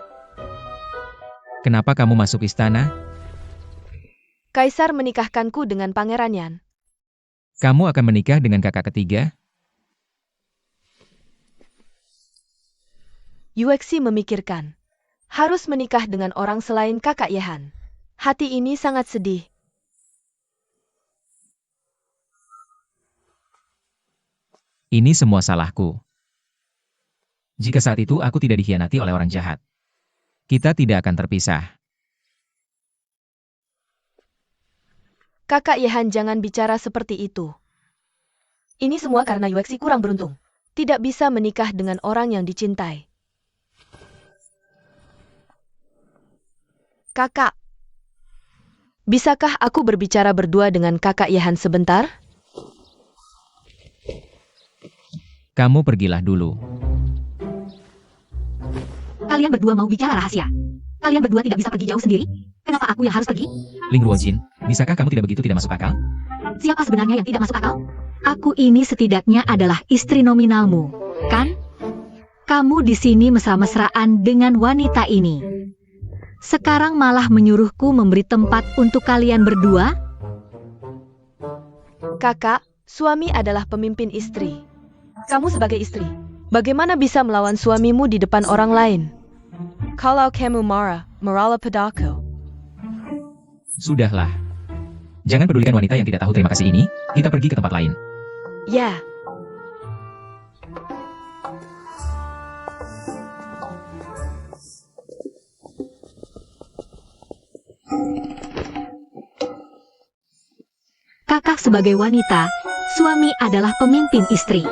Kenapa kamu masuk istana? Kaisar menikahkanku dengan Pangeran Yan. Kamu akan menikah dengan kakak ketiga? Yuexi memikirkan. Harus menikah dengan orang selain kakak Yehan. Hati ini sangat sedih. Ini semua salahku. Jika saat itu aku tidak dikhianati oleh orang jahat, kita tidak akan terpisah. Kakak Yehan, jangan bicara seperti itu. Ini semua karena Yuexi kurang beruntung. Tidak bisa menikah dengan orang yang dicintai. Kakak, bisakah aku berbicara berdua dengan kakak Yehan sebentar? Kamu pergilah dulu. Kalian berdua mau bicara rahasia? Kalian berdua tidak bisa pergi jauh sendiri? Kenapa aku yang harus pergi? Ling Ruojin, bisakah kamu tidak begitu tidak masuk akal? Siapa sebenarnya yang tidak masuk akal? Aku ini setidaknya adalah istri nominalmu, kan? Kamu di sini mesra-mesraan dengan wanita ini. Sekarang malah menyuruhku memberi tempat untuk kalian berdua? Kakak, suami adalah pemimpin istri. Kamu sebagai istri, bagaimana bisa melawan suamimu di depan orang lain? Kalau kamu marah, marahlah padaku. Sudahlah. Jangan pedulikan wanita yang tidak tahu terima kasih ini, kita pergi ke tempat lain. Ya. Kakak sebagai wanita, suami adalah pemimpin istri.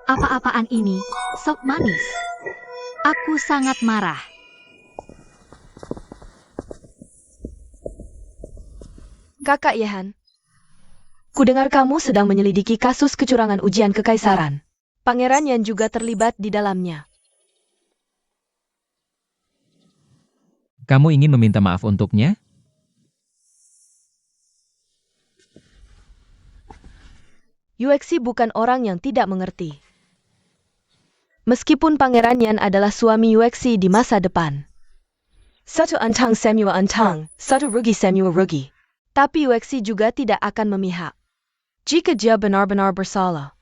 Apa-apaan ini, sok manis. Aku sangat marah. Kakak Yehan, kudengar kamu sedang menyelidiki kasus kecurangan ujian kekaisaran. Pangeran Yan juga terlibat di dalamnya. Kamu ingin meminta maaf untuknya? Yuexi bukan orang yang tidak mengerti. Meskipun Pangeran Yan adalah suami Yuexi di masa depan. Satu antang semua antang, satu rugi semua rugi. Tapi Yuexi juga tidak akan memihak. Jika dia benar-benar bersalah.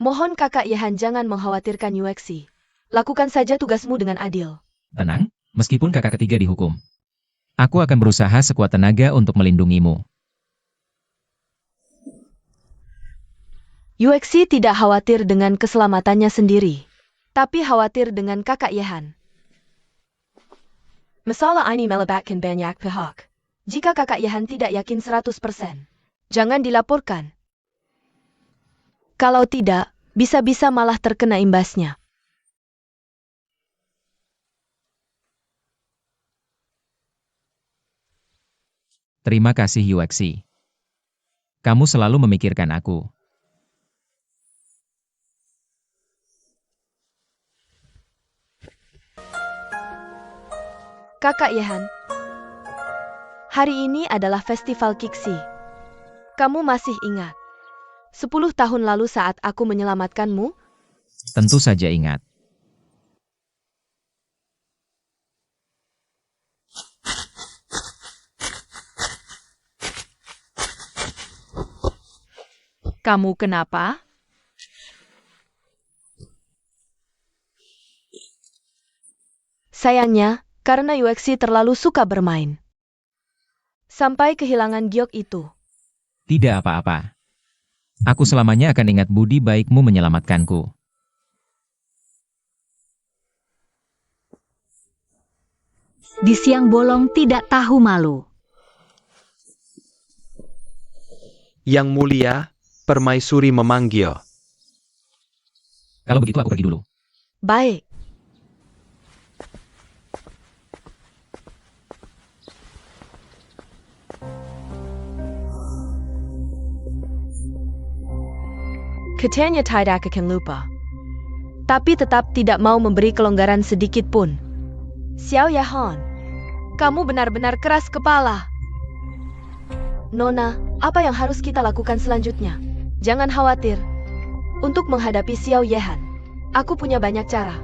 Mohon kakak Yehan jangan mengkhawatirkan Yuexi. Lakukan saja tugasmu dengan adil. Tenang, meskipun kakak ketiga dihukum. Aku akan berusaha sekuat tenaga untuk melindungimu. Yuexi tidak khawatir dengan keselamatannya sendiri. Tapi khawatir dengan kakak Yehan. Masalah ini melibatkan banyak pihak. Jika kakak Yehan tidak yakin 100%, jangan dilaporkan. Kalau tidak, bisa-bisa malah terkena imbasnya. Terima kasih Yuexi. Kamu selalu memikirkan aku. Kakak Yehan, hari ini adalah festival Kixi. Kamu masih ingat 10 tahun lalu saat aku menyelamatkanmu? Tentu saja ingat. Kamu kenapa? Sayangnya, karena Yuexi terlalu suka bermain. Sampai kehilangan giok itu. Tidak apa-apa. Aku selamanya akan ingat budi baikmu menyelamatkanku. Di siang bolong tidak tahu malu. Yang mulia, permaisuri memanggil. Kalau begitu aku pergi dulu. Baik. Katanya tidak akan lupa. Tapi tetap tidak mau memberi kelonggaran sedikit pun. Xiao Yahan, kamu benar-benar keras kepala. Nona, apa yang harus kita lakukan selanjutnya? Jangan khawatir. Untuk menghadapi Xiao Yahan, aku punya banyak cara.